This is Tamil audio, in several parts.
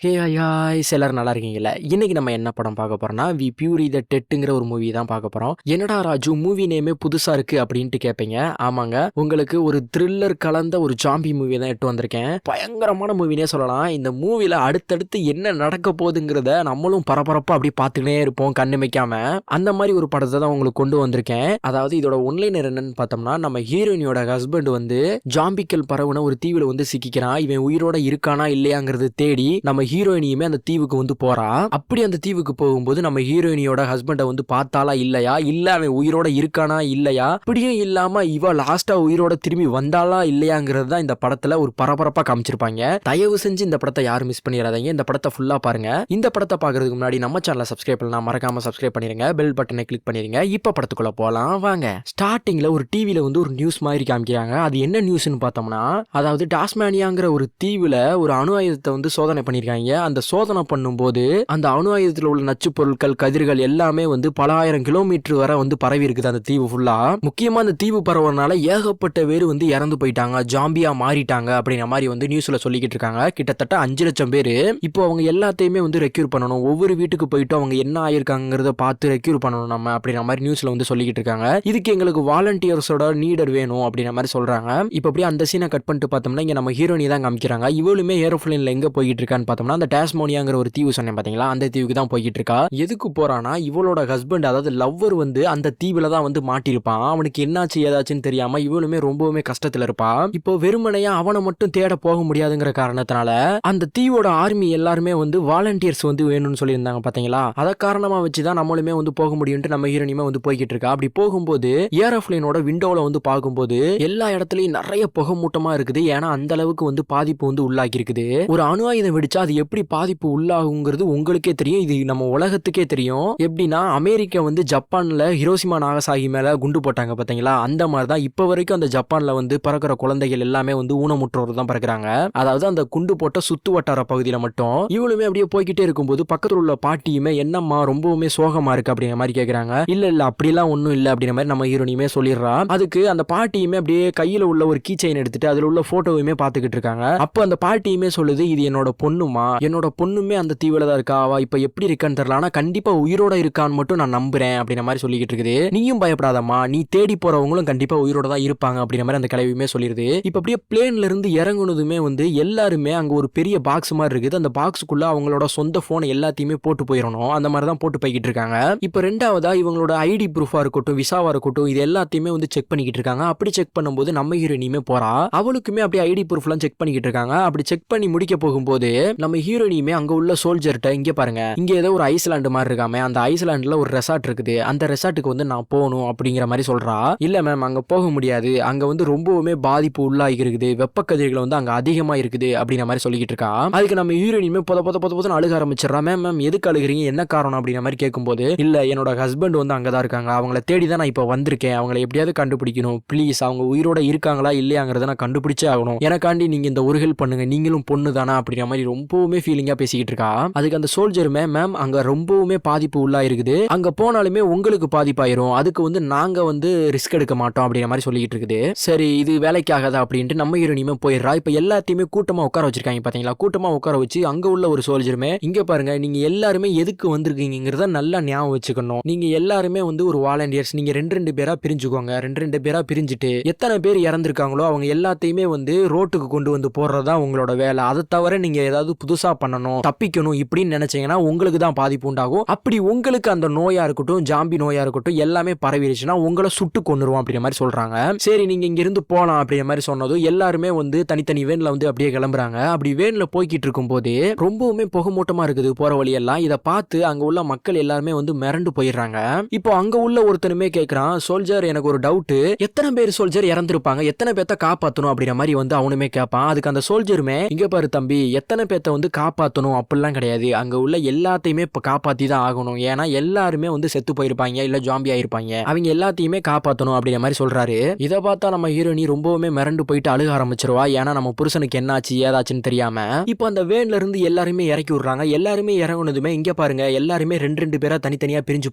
ஹே ஹாய் எல்லாரும் நல்லா இருக்கீங்களா? இன்னைக்கு நம்ம என்ன படம் பார்க்க போறோம்னா, வி பியூரி த டெட்டுங்கிற ஒரு மூவி தான் பார்க்க போறோம். என்னடா ராஜு மூவி நேமே புதுசா இருக்கு அப்படின்ட்டு கேட்பீங்க. ஆமாங்க, உங்களுக்கு ஒரு த்ரில்லர் கலந்த ஒரு ஜாம்பி மூவி தான் எட்டு வந்திருக்கேன். பயங்கரமான மூவினே சொல்லலாம். இந்த மூவில அடுத்தடுத்து என்ன நடக்க போகுதுங்கிறத நம்மளும் பரபரப்பா அப்படி பார்த்துக்கிட்டே இருப்போம் கண்ணுமைக்காம. அந்த மாதிரி ஒரு படத்தை தான் உங்களுக்கு கொண்டு வந்திருக்கேன். அதாவது இதோட ஒன்லைனர் என்னன்னு பார்த்தோம்னா, நம்ம ஹீரோயினியோட ஹஸ்பண்ட் வந்து ஜாம்பிக்கல் பரவுன ஒரு தீவுல வந்து சிக்கிக்கிறான். இவன் உயிரோட இருக்கானா இல்லையாங்கிறது தேடி நம்ம ஹீரோயினியுமே அந்த தீவுக்கு வந்து போறா. அப்படி அந்த தீவுக்கு போகும்போது நம்ம ஹீரோயினியோட ஹஸ்பண்டை வந்து பார்த்தாலா இல்லையா, இல்ல அவன் உயிரோட இருக்கானா இல்லையா, அப்படியும் இல்லாம இவ லாஸ்டா உயிரோட திரும்பி வந்தாலா இல்லையாங்கிறது தான் இந்த படத்துல ஒரு பரபரப்பா காமிச்சிருப்பாங்க. தயவு செஞ்சு இந்த படத்தை யாரும் மிஸ் பண்ணிடாதீங்க. இந்த படத்தை ஃபுல்லா பாருங்க. இந்த படத்தை பாக்குறதுக்கு முன்னாடி நம்ம சேனலை சப்ஸ்கிரைப் பண்ணலாம், மறக்காம சப்ஸ்கிரைப் பண்ணிருங்க, பெல் பட்டனை கிளிக் பண்ணிருங்க. இப்ப படத்துக்குள்ள போலாம் வாங்க. ஸ்டார்டிங்ல ஒரு டிவில வந்து ஒரு நியூஸ் மாதிரி காமிக்கிறாங்க. அது என்ன நியூஸ்னு பார்த்தோம்னா, அதாவது டாஸ்மேனியாங்கிற ஒரு தீவுல ஒரு அணு ஆயுதத்தை வந்து சோதனை பண்ணிருக்காங்க. அந்த சோதனை பண்ணும்போது அந்த அணு ஆயுதத்தில் உள்ள நச்சு பொருட்கள், கதிர்கள் எல்லாமே வந்து பல ஆயிரம் கிலோமீட்டர் வரை வந்து பரவி இருக்குது அந்த தீவு ஃபுல்லா. முக்கியமா அந்த தீவு பரவறனால ஏகப்பட்ட பேர் வந்து இறந்து போயிட்டாங்க, ஜாம்பியா மாறிட்டாங்க அப்படிங்கிற மாதிரி வந்து நியூஸ்ல சொல்லிக்கிட்டு இருக்காங்க. கிட்டத்தட்ட 5 லட்சம் பேர். இப்போ அவங்க எல்லாத்தையுமே வந்து ரெக்யூர் பண்ணணும். ஒவ்வொரு வீட்டுக்கு போயிட்டு அவங்க என்ன ஆயிருக்காங்கிறத பார்த்து ரெக்யூர் பண்ணணும் நம்ம அப்படிங்கிற மாதிரி நியூஸ்ல வந்து சொல்லிக்கிட்டு இருக்காங்க. இதுக்கு எங்களுக்கு வாலண்டியர்ஸோட நீடர் வேணும் அப்படிங்கிற மாதிரி சொல்றாங்க. இப்போ அப்படியே அந்த சீனை கட் பண்ணிட்டு பார்த்தோம்னா, இங்க நம்ம ஹீரோயினி தான் காமிக்கிறாங்க. இவளுமே ஏரோப்ளேன்ல எங்க போயிட்டு இருக்கான்னு பார்த்தோம்னா, அந்த டாஸ்மோனியாங்கிற ஒரு தீவு சொன்னேன் பாத்தீங்களா, அந்த தீவுக்கு தான் போய்கிட்டு இருக்கா. எதுக்கு போறானா, இவளோட ஹஸ்பண்ட் அதாவது லவ்வர் வந்து அந்த தீவுல தான் வந்து மாட்டிருப்பான். அவனுக்கு என்னாச்சு ஏதாச்சுன்னு தெரியாம இவளுமே ரொம்பவுமே கஷ்டத்துல இருப்பா. இப்போ வெறுமனையா அவனை மட்டும் தேட போக முடியாதுங்கிற காரணத்தினால அந்த தீவோட ஆர்மி எல்லாருமே வந்து வாலண்டியர்ஸ் வந்து வேணும்னு சொல்லியிருந்தாங்க பாத்தீங்களா. அத காரணமா வச்சுதான் நம்மளுமே வந்து போக முடியும்ட்டு நம்ம ஹீரோனியுமே வந்து போய்கிட்டு இருக்கா. அப்படி போகும்போது ஏரோப்ளேனோட விண்டோல வந்து பார்க்கும்போது எல்லா இடத்துலயும் நிறைய புகை மூட்டமா இருக்குது. ஏன்னா அந்த அளவுக்கு வந்து பாதிப்பு வந்து உள்ளாக்கி இருக்குது. ஒரு அணு ஆயுதம் வெடிச்சா அது எப்படி பாதிப்பு உள்ளாகுங்கிறது உங்களுக்கே தெரியும். இது நம்ம உலகத்துக்கே தெரியும். எப்படின்னா, அமெரிக்கா வந்து ஜப்பான்ல ஹிரோஷிமா நாகசாகி மேல குண்டு போட்டாங்க பாத்தீங்களா, அந்த மாதிரி தான் இப்ப வரைக்கும் அந்த ஜப்பான்ல வந்து பிறக்கிற குழந்தைகள் எல்லாமே வந்து ஊனமுற்றோர் தான் பிறக்கிறாங்க. அதாவது அந்த குண்டு போட்ட சுத்து வட்டார பகுதியில மட்டும். இவளுமே அப்படியே போய்கிட்டே இருக்கும்போது பக்கத்துல உள்ள பாட்டியுமே என்னம்மா ரொம்பவுமே சோகமா இருக்கு அப்படிங்கிற மாதிரி கேக்குறாங்க. இல்ல அப்படிலாம் ஒண்ணும் இல்ல அப்படிங்கிற மாதிரி நம்ம ஹீரோனியுமே சொல்லிடுறா. அதுக்கு அந்த பாட்டியுமே அப்படியே கையில உள்ள ஒரு கீ செயின் எடுத்துட்டு அதுல உள்ள போட்டோவுமே பாத்துக்கிட்டு இருக்காங்க. அப்ப அந்த பாட்டியுமே சொல்லுது, இது என்னோட பொண்ணுமா, என்னோட பொண்ணுமே அந்த தீவுல தான் இருக்கா, அவ இப்ப எப்படி இருக்கான்னு தெரியல, ஆனா கண்டிப்பா உயிரோட இருக்கான்னு மட்டும் நான் நம்புறேன் அப்படிங்கிற மாதிரி சொல்லிக்கிட்டு இருக்குது. நீயும் பயப்படாதம்மா, நீ தேடி போறவங்களும் கண்டிப்பா உயிரோட தான் இருப்பாங்க அப்படிங்கிற மாதிரி அந்த கிளவியுமே சொல்லிடுது. இப்ப அப்படியே பிளேன்ல இருந்து இறங்குனதுமே வந்து எல்லாருமே அங்க ஒரு பெரிய பாக்ஸ் மாதிரி இருக்குது. அந்த பாக்ஸுக்குள்ள அவங்களோட சொந்த போன் எல்லாத்தையுமே போட்டு போயிடணும். அந்த மாதிரி தான் போட்டு போய்கிட்டு இருக்காங்க. இப்ப ரெண்டாவதா இவங்களோட ஐடி ப்ரூஃபா இருக்கட்டும், விசாவா இருக்கட்டும், இது எல்லாத்தையுமே வந்து செக் பண்ணிக்கிட்டு இருக்காங்க. அப்படி செக் பண்ணும்போது நம்ம ஹீரோயினியுமே போறா. அவளுக்குமே அப்படியே ஐடி ப்ரூஃப் எல்லாம் செக் பண்ணிக்கிட்டு இருக்காங்க. அப்படி செக் பண்ணி முடிக்க போகும்போது நம்ம ஹீரோயினியுமே அங்க உள்ள சோல்ஜர்ட்ட, இங்க பாருங்க, இங்க ஏதோ ஒரு ஐஸ்லாண்டு மாதிரி இருக்காமே, அந்த ஐஸ்லாண்டுல ஒரு ரெசார்ட் இருக்குது, அந்த ரெசார்ட்டுக்கு வந்து நான் போகணும் அப்படிங்கிற மாதிரி சொல்றா. இல்ல மேம், அங்க போக முடியாது, அங்க வந்து ரொம்பவுமே பாதிப்பு உள்ளாகி இருக்குது, வெப்பக்கதிர்கள் வந்து அங்க அதிகமா இருக்குது அப்படிங்கிற மாதிரி சொல்லிக்கிட்டு இருக்கா. அதுக்கு நம்ம ஹீரோயினுமே பொத அழுக ஆரம்பிச்சிடறா. மேம் மேம் எதுக்கு அழுகிறீங்க, என்ன காரணம் அப்படிங்கிற மாதிரி கேட்கும்போது, இல்ல என்னோட ஹஸ்பண்ட் வந்து அங்கதான் இருக்காங்க, அவங்கள தேடி தான் நான் இப்ப வந்திருக்கேன், அவங்களை எப்படியாவது கண்டுபிடிக்கணும் ப்ளீஸ், அவங்க உயிரோட இருக்காங்களா இல்லையாங்கிறத நான் கண்டுபிடிச்சே ஆகணும், எனக்காண்டி நீங்க இந்த ஒரு ஹெல்ப் பண்ணுங்க, நீங்களும் பொண்ணு தானா அப்படிங்கிற மாதிரி ரொம்பவுமே ஃபீலிங்கா பேசிக்கிட்டு இருக்கா. அதுக்கு அந்த சோல்ஜருமே, மேம் அங்க ரொம்பவுமே பாதிப்பு உள்ளா இருக்குது, அங்க போனாலுமே உங்களுக்கு பாதிப்பாயிரும், அதுக்கு வந்து நாங்க வந்து ரிஸ்க் எடுக்க மாட்டோம் அப்படிங்கிற மாதிரி சொல்லிட்டு இருக்குது. சரி இது வேலைக்கு ஆகாதா அப்படின்ட்டு நம்ம ஹீரோனியுமே போயிடுறா. இப்ப எல்லாத்தையுமே கூட்டமா உட்கார வச்சிருக்காங்க பாத்தீங்களா, கூட்டமா உட்கார வச்சு அங்க உள்ள ஒரு சோல்ஜருமே, இங்க பாருங்க நீங்க எல்லாருமே எதுக்கு வந்திருக்கீங்கிறத நல்லா ஞாபகம் வச்சுக்கணும், நீங்க எல்லாருமே வந்து ஒரு வாலண்டியர்ஸ், நீங்க ரெண்டு பேரா பிரிஞ்சுக்கோங்க, ரெண்டு பேரா பிரிஞ்சுட்டு எத்தனை பேர் இறந்திருக்காங்களோ அவங்க எல்லாத்தையுமே வந்து ரோட்டுக்கு கொண்டு வந்து போடுறதா உங்களோட வேலை. அதை தவிர நீங்க ஏதாவது புதுசா பண்ணணும், தப்பிக்கணும் இப்படின்னு நினைச்சீங்கன்னா உங்களுக்கு தான் பாதிப்பு உண்டாகும். அப்படி உங்களுக்கு அந்த நோயா இருக்கட்டும், ஜாம்பி நோயா இருக்கட்டும், எல்லாமே பரவிடுச்சுன்னா உங்களை சுட்டு கொன்னுருவோம் அப்படிங்கிற மாதிரி சொல்றாங்க. சரி நீங்க இங்க இருந்து போலாம் அப்படிங்கிற மாதிரி சொன்னதும் எல்லாருமே வந்து தனித்தனி வேன்ல வந்து அப்படியே கிளம்புறாங்க. அப்படி வேன்ல போய்கிட்டு இருக்கும் போதே ரொம்பவுமே புகமூட்டமா இருக்குது போற வழியெல்லாம். இதை பார்த்து அங்க உள்ள மக்கள் எல்லாருமே வந்து மிரண்டு போயிடுறாங்க. இப்போ அங்க உள்ள ஒருத்தனுமே கேட்கிறான், சோல்ஜர் எனக்கு ஒரு டவுட், எத்தனை பேர் சோல்ஜர் இறந்திருப்பாங்க, எத்தனை பேர்த்த காப்பாத்தணும் அப்படிங்கிற மாதிரி வந்து அவனுமே கேட்பான். அதுக்கு அந்த சோல்ஜருமே, இங்க பாரு தம்பி, எத்தனை பேர்த்த வந்து காப்பாத்தணும் அப்படிலாம் கிடையாது, அங்க உள்ள எல்லாத்தையுமே இப்ப காப்பாத்தி தான் ஆகணும், ஏன்னா எல்லாருமே வந்து செத்து போயிருப்பாங்க இல்ல ஜாம்பி ஆயிருப்பாங்க, அவங்க எல்லாத்தையுமே காப்பாத்தணும் அப்படிங்கிற மாதிரி சொல்றாரு. இதை பார்த்தா நம்ம ஹீரோயினி ரொம்பவுமே மிரண்டு போயிட்டு அழுக ஆரம்பிச்சிருவா. ஏன்னா நம்ம புருஷனுக்கு என்னாச்சு ஏதாச்சுன்னு தெரியாம. இப்போ அந்த வேன்ல இருந்து எல்லாருமே இறக்கி விடுறாங்க. எல்லாருமே இறங்குனதுமே, இங்க பாருங்க எல்லாருமே ரெண்டு பேரா தனித்தனியா பிரிஞ்சு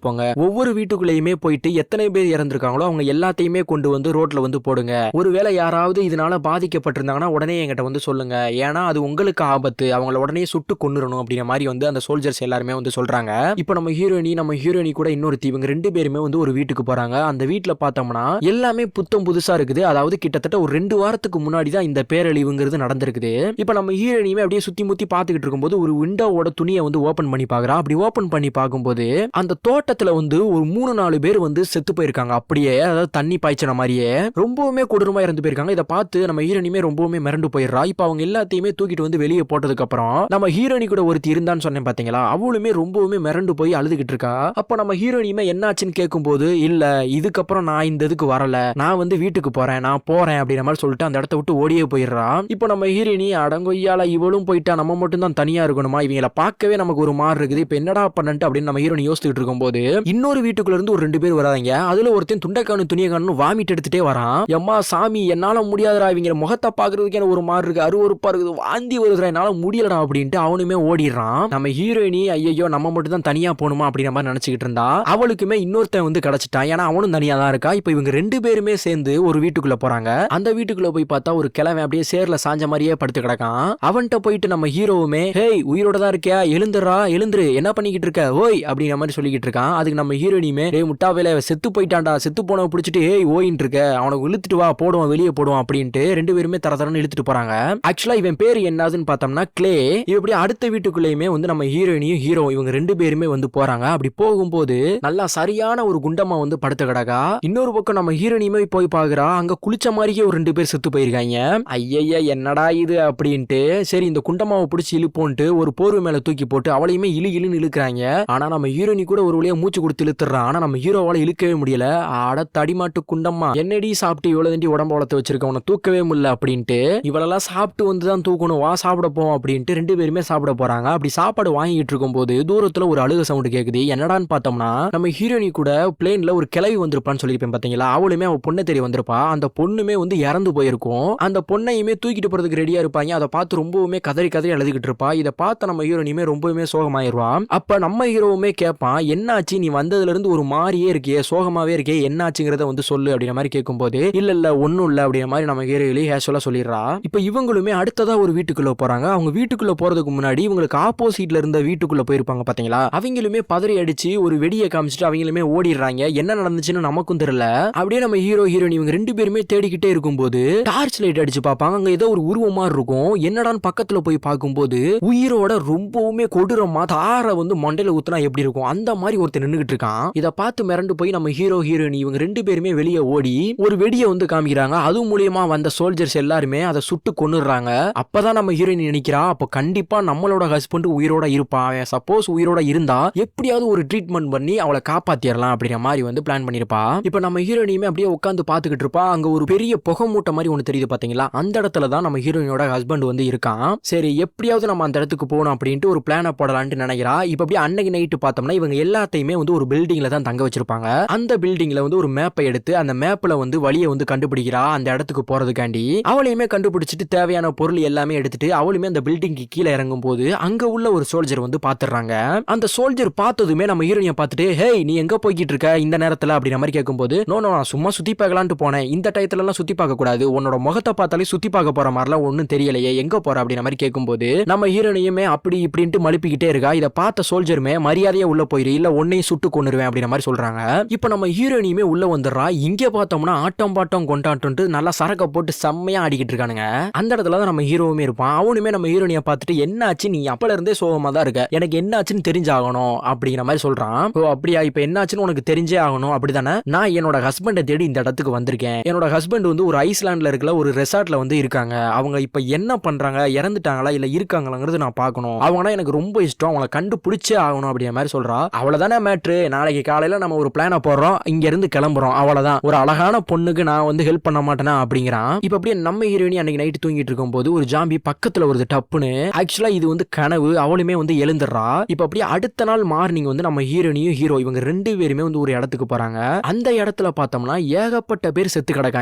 போங்க, ஒவ்வொரு வீட்டுக்குள்ளேயுமே போயிட்டு எத்தனை பேர் இறந்திருக்காங்களோ அவங்க எல்லாத்தையுமே கொண்டு வந்து ரோட்ல வந்து போடுங்க, ஒருவேளை யாராவது இதனால பாதிக்கப்பட்டிருந்தாங்கன்னா உடனே என்கிட்ட வந்து சொல்லுங்க, ஏன்னா அது உங்களுக்கு ஆபத்து, அவங்கள உடனே சுட்டு கொன்னுறணும் அப்படிங்கிற மாதிரி வந்து அந்த சோல்ஜர்ஸ் எல்லாருமே வந்து சொல்றாங்க. இப்போ நம்ம ஹீரோயினி கூட இன்னொருத்தி இவங்க 2 பேருமே வந்து ஒரு வீட்டுக்கு போறாங்க. அந்த வீட்டுல பார்த்தோம்னா எல்லாமே புத்தம் புதுசா இருக்குது. அதாவது கிட்டத்தட்ட ஒரு 2 வாரத்துக்கு முன்னாடி தான் இந்த பேரழிவுங்கிறது நடந்திருக்குது. இப்போ நம்ம ஹீரோயினியுமே அப்படியே சுத்தி முத்தி பார்த்துக்கிட்டு இருக்கும்போது ஒரு விண்டோவோட துணியை வந்து ஓபன் பண்ணி பாக்குறா. அப்படி ஓபன் பண்ணி பார்க்கும்போது அந்த தோட்டத்துல வந்து ஒரு 3-4 பேர் வந்து செத்து போயிருக்காங்க. அப்படியே அதாவது தண்ணி பாய்ச்சன மாதிரியே ரொம்பவுமே கொடூரமா இறந்து போயிருக்காங்க. இதை பார்த்து நம்ம ஹீரோயினுமே ரொம்பவுமே மிரண்டு போயிடுறா. இப்போ அவங்க எல்லாத்தையுமே தூக்கிட்டு வந்து வெளியே போட்டதுக்கு அப்புறம் நம்ம ஹீரோயினி கூட ஒருத்தி இருந்தான்னு சொன்னேன் பாத்தீங்களா, அவளுமே ரொம்பவுமே மிரண்டு போய் அழுதுகிட்டு இருக்கா. அப்ப நம்ம ஹீரோயினுமே என்னாச்சுன்னு கேட்கும்போது, இல்ல இதுக்கப்புறம் நான் இந்த இதுக்கு வரல, நான் வந்து வீட்டுக்கு போறேன், நான் போறேன் அப்படின்ற மாதிரி சொல்லிட்டு அந்த இடத்த விட்டு ஓடியே போயிடுறா. இப்போ நம்ம ஹீரோயினி அடங்கொய்யால இவளும் போயிட்டா, நம்ம மட்டும் தான் தனியா இருக்கணுமா, இவங்கள பார்க்கவே நமக்கு ஒரு மாதிரி இருக்குது, இப்ப என்னடா பண்ணன்ட்டு அப்படின்னு நம்ம ஹீரோயினி யோசிச்சுட்டு இருக்கும்போது இன்னொரு வீட்டுக்குள்ள இருந்து ஒரு 2 பேர் வராங்க. அதுல ஒருத்தன் துண்டைக்கானு துணியக்கானு வாமிட் எடுத்துட்டே வரான். எம்மா சாமி என்னால முடியாதுடா, இவங்க முகத்தை பாக்குறதுக்கு எனக்கு ஒரு மாதிரி இருக்கு, அருவருப்பா இருக்குது, வாந்தி வருதுடா, என்னால முடியலடா அப்படின்ட்டு அவனுமே ஓடிடுறான். நம்ம ஹீரோயினி ஐயோ நம்ம மட்டும் தான் தனியா போகணுமா அப்படிங்கிற மாதிரி நினைச்சுக்கிட்டு இருந்தா. அவளுக்குமே இன்னொருத்தன் வந்து கிடைச்சிட்டான். ஏன்னா அவனும் தனியா தான் இருக்கா. இப்போ இவங்க 2 பேருமே சேர்ந்து ஒரு வீட்டுக்குள்ள போறாங்க. அந்த வீட்டுக்குள்ள போய் பார்த்தா ஒரு கிழவன் அப்படியே சேர்ல சாஞ்ச மாதிரியே படுத்து கிடக்கான். அவன்கிட்ட போயிட்டு நம்ம ஹீரோவுமே ஹேய் உயிரோட தான் இருக்கியா, எழுந்துறா எழுந்துரு, என்ன பண்ணிக்கிட்டு இருக்க ஓய் அப்படிங்கிற மாதிரி சொல்லிக்கிட்டு இருக்கான். அதுக்கு நம்ம ஹீரோயினியுமே டேய் முட்டாவேல செத்து போயிட்டான்டா, செத்து போனவ பிடிச்சிட்டு ஏய் ஓயின்னு இருக்க, அவனுக்கு இழுத்துட்டு வா போடுவான் வெளியே போடுவான் அப்படின்ட்டு 2 பேருமே தரன்னு இழுத்துட்டு போறாங்க. ஆக்சுவலா இவன் பேரு என்னதுன்னு பார்த்தோம்னா கிளே. இப்படி அடுத்த வீட்டுக்குள்ளேயுமே வந்து நம்ம ஹீரோயினியும் ஹீரோ இவங்க 2 பேருமே வந்து போறாங்க. அப்படி போகும்போது நல்லா சரியான ஒரு குண்டமா வந்து படுத்து கிடக்கா. இன்னொரு பக்கம் நம்ம ஹீரோயினியுமே போய் பாக்குறா. அங்க குளிச்ச மாதிரியே ஒரு 2 பேர் செத்து போயிருக்காங்க. ஐயய்யா என்னடா இது அப்படின்ட்டு சரி இந்த குண்டமாவை பிடிச்சி இழுப்போன்ட்டு ஒரு போர்வை மேல தூக்கி போட்டு அவளையுமே இழுன்னு இழுக்கிறாங்க. ஆனா நம்ம ஹீரோயினி கூட ஒரு வழியா மூச்சு கொடுத்து இழுத்துறான். ஆனா நம்ம ஹீரோவால இழுக்கவே முடியல. அட தடிமாட்டு குண்டம்மா என்னடி சாப்பிட்டு இவ்வளவு தண்டி உடம்பு வளர்த்து வச்சிருக்க, உன்னை தூக்கவே முடியல அப்படின்ட்டு இவளெல்லாம் சாப்பிட்டு வந்து தான் தூக்கணும், வா சாப்பிட போவோம் அப்படின்ட்டு 2 பேருமே சாப்பிட போறாங்க. அப்படி சாப்பாடு வாங்கிட்டு இருக்கும் போது தூரத்துல ஒரு அழுக சவுண்ட் கேக்குது. என்னடான்னு பார்த்தோம்னா நம்ம ஹீரோயினி கூட பிளேன்ல ஒரு கிளவி வந்திருப்பான்னு சொல்லியிருப்பேன் பாத்தீங்களா, அவளுமே அவ பொண்ணை தெரிய வந்திருப்பா. அந்த பொண்ணுமே வந்து இறந்து போயிருக்கும். அந்த பொண்ணையுமே தூக்கிட்டு போறதுக்கு ரெடியா இருப்பாங்க. அதை பார்த்து ரொம்பவுமே கதறி அழுதுகிட்டு இருப்பா. இதை பார்த்து நம்ம ஹீரோயினுமே ரொம்பவுமே சோகமாயிருவா. அப்ப நம்ம ஹீரோவுமே கேட்பான், என்னாச்சு நீ வந்ததுல இருந்து ஒரு மாதிரியே இருக்கே, சோகமாவே இருக்கே, என்னாச்சுங்கிறத வந்து சொல்லு அப்படிங்கிற மாதிரி கேட்கும்போது இல்ல ஒன்னும் இல்ல அப்படிங்கிற மாதிரி நம்ம ஹீரோயிலி ஹேஷுவலா சொல்லிடுறா. இப்ப இவங்களுமே அடுத்ததா ஒரு வீட்டுக்குள்ள போறாங்க. அவங்க வீட்டுக்குள்ள போறதுக்கு முன்னாடி இவங்களுக்கு ஆப்போசிட்ல இருந்த வீட்டுக்குள்ள போயிருப்பாங்க பாத்தீங்களா, அவங்களுமே பதறி அடிச்சு ஒரு வெடியை காமிச்சிட்டு அவங்களுமே ஓடிடுறாங்க. என்ன நடந்துச்சுன்னு நமக்கும் தெரியல. அப்படியே நம்ம ஹீரோயின் இவங்க 2 பேருமே தேடிக்கிட்டே இருக்கும்போது டார்ச் லைட் அடிச்சு பார்ப்பாங்க. அங்க ஏதோ ஒரு உருவம் மாதிரி இருக்கும். என்னடான்னு பக்கத்துல போய் பார்க்கும்போது உயிரோட ரொம்பவுமே கொடூரமா தார வந்து மண்டையில ஊத்துனா எப்படி இருக்கும் அந்த மாதிரி ஒருத்தர் நின்னுகிட்டு இருக்கான். இதை பார்த்து மிரண்டு போய் நம்ம ஹீரோயின் இவங்க 2 பேருமே வெளியே ஓடி ஒரு வெடியை வந்து காமிக்கிறாங்க. அது மூலியமா வந்த சோல்ஜர்ஸ் எல்லாருமே அதை சுட்டு கொன்னுறாங்க. அப்பதான் நம்ம ஹீரோயின் நினைக்கிறா, அப்ப கண்டிப்பா நம்மளோட ஹஸ்பண்ட் உயிரோட இருப்பான், சப்போஸ் உயிரோட இருந்தா எப்படியாவது ஒரு ட்ரீட்மெண்ட் பண்ணி அவளை காப்பாத்திரலாம் அப்படிங்கிற மாதிரி வந்து பிளான் பண்ணிருப்பா. இப்ப நம்ம ஹீரோயினுமே அப்படியே உட்காந்து பாத்துக்கிட்டு இருப்பா. அங்க ஒரு பெரிய புகை மூட்டை மாதிரி ஒண்ணு தெரியுது பாத்தீங்களா, அந்த இடத்துல தான் நம்ம ஹீரோயினோட ஹஸ்பண்ட் வந்து இருக்கான். சரி எப்படியாவது நம்ம அந்த இடத்துக்கு போகணும் அப்படின்ட்டு ஒரு பிளான போடலான்ட்டு நினைக்கிறா. இப்ப அப்படியே அன்னைக்கு நைட்டு பார்த்தோம்னா இவங்க எல்லாத்தையுமே வந்து ஒரு பில்டிங்ல தான் தங்க வச்சிருப்பாங்க. அந்த பில்டிங்ல வந்து ஒரு மேப்பை எடுத்து அந்த மேப்ல வந்து வழியை வந்து கண்டுபிடிக்கிறா அந்த இடத்துக்கு போறதுக்காண்டி. அவளையுமே கண்டுபிடிச்சிட்டு தேவையான பொருள் எல்லாமே எடுத்துட்டு அவளுமே அந்த பில்டிங்க்கு கீழே இறங்கும் போது அங்க உள்ள ஒரு சோல்ஜர் வந்து பாத்துறாங்க. அந்த சோல்ஜர் பார்த்ததுமே நம்ம ஹீரோயினை பார்த்துட்டு ஹேய் நீ எங்க போய்கிட்டு இருக்க இந்த நேரத்துல அப்படிங்கிற மாதிரி கேட்கும்போது நோ நான் சும்மா சுத்தி பார்க்கலான்ட்டு போனேன், இந்த டயத்துல எல்லாம் சுத்தி பார்க்க கூடாது, உன்னோட முகத்தை பார்த்தாலே சுத்தி பார்க்க போற மாதிரிலாம் ஒன்னும் தெரியலையே, எங்க போற அப்படிங்கிற மாதிரி கேட்கும்போது நம்ம ஹீரோயினையுமே அப்படி இப்படின்ட்டு மழுப்பிக்கிட்டே இருக்கா. இதை பார்த்த சோல்ஜருமே மரியாதையா உள்ள போயிரு, இல்ல உன்னையும் சுட்டு கொன்னுருவேன் அப்படிங்கிற மாதிரி சொல்றாங்க. இப்ப நம்ம ஹீரோயினையுமே உள்ள வந்துடுறா. இங்க பார்த்தோம்னா ஆட்டம் பாட்டம் கொண்டாட்டு நல்லா சரக்க போட்டு செம்மையா ஆடிக்கிட்டு இருக்கானுங்க. அந்த இடத்துல தான் நம்ம ஹீரோவுமே இருப்பான். அவனுமே நம்ம ஹீரோயினை பார்த்துட்டு என்னாச்சு நீ அப்பல இருந்தே சோகமா தான் இருக்க, எனக்கு என்னாச்சுன்னு தெரிஞ்சாகணும் அப்படிங்கிற மாதிரி சொல்றான். ஓ அப்படியா, இப்ப என்னாச்சுன்னு உனக்கு தெரிஞ்சே ஆகணும் அப்படிதானே, நான் என்னோட ஹஸ்பண்டை தேடி இந்த இடத்துக்கு வந்திருக்கேன். என்னோட ஹஸ்பண்ட் வந்து ஒரு ஐஸ்லாண்ட்ல இருக்கிற ஒரு ரெசார்ட்ல வந்து இருக்காங்க. அவங்க இப்ப என்ன பண்றாங்க, இறந்துட்டாங்களா இல்ல இருக்காங்களாங்கிறது நான் பார்க்கணும். அவங்கன்னா எனக்கு ரொம்ப இஷ்டம், அவங்கள கண்டுபிடிச்சே ஆகணும் அப்படிங்கிற மாதிரி சொல்றா. அவ்வளவுதானே மேட்ரு, நாளைக்கு காலையில நம்ம ஒரு பிளான போடுறோம், இங்க இருந்து கிளம்புறோம், அவ்வளவுதான். ஒரு அழகான பொண்ணுக்கு நான் வந்து ஹெல்ப் பண்ண மாட்டேனா அப்படிங்கிறான். இப்ப அப்படியே நம்ம ஹீரோயினி அன்னைக்கு நைட்டு தூங்கிட்டு இருக்கும் போது ஒரு ஜாம்பி பக்கத்துல வருது டப்புன்னு. ஆக்சுவலா இது வந்து கனவு, அவளுமே வந்து எழுந்துடுறா. இப்ப அப்படியே அடுத்த நாள் மார்னிங் வந்து நம்ம ஹீரோயினியும் ஹீரோ இவங்க 2 பேருமே வந்து ஒரு இடத்துக்கு போறாங்க. அந்த இடத்துல பார்த்தோம்னா ஏகப்பட்ட பேர் செத்து கிடக்காங்க.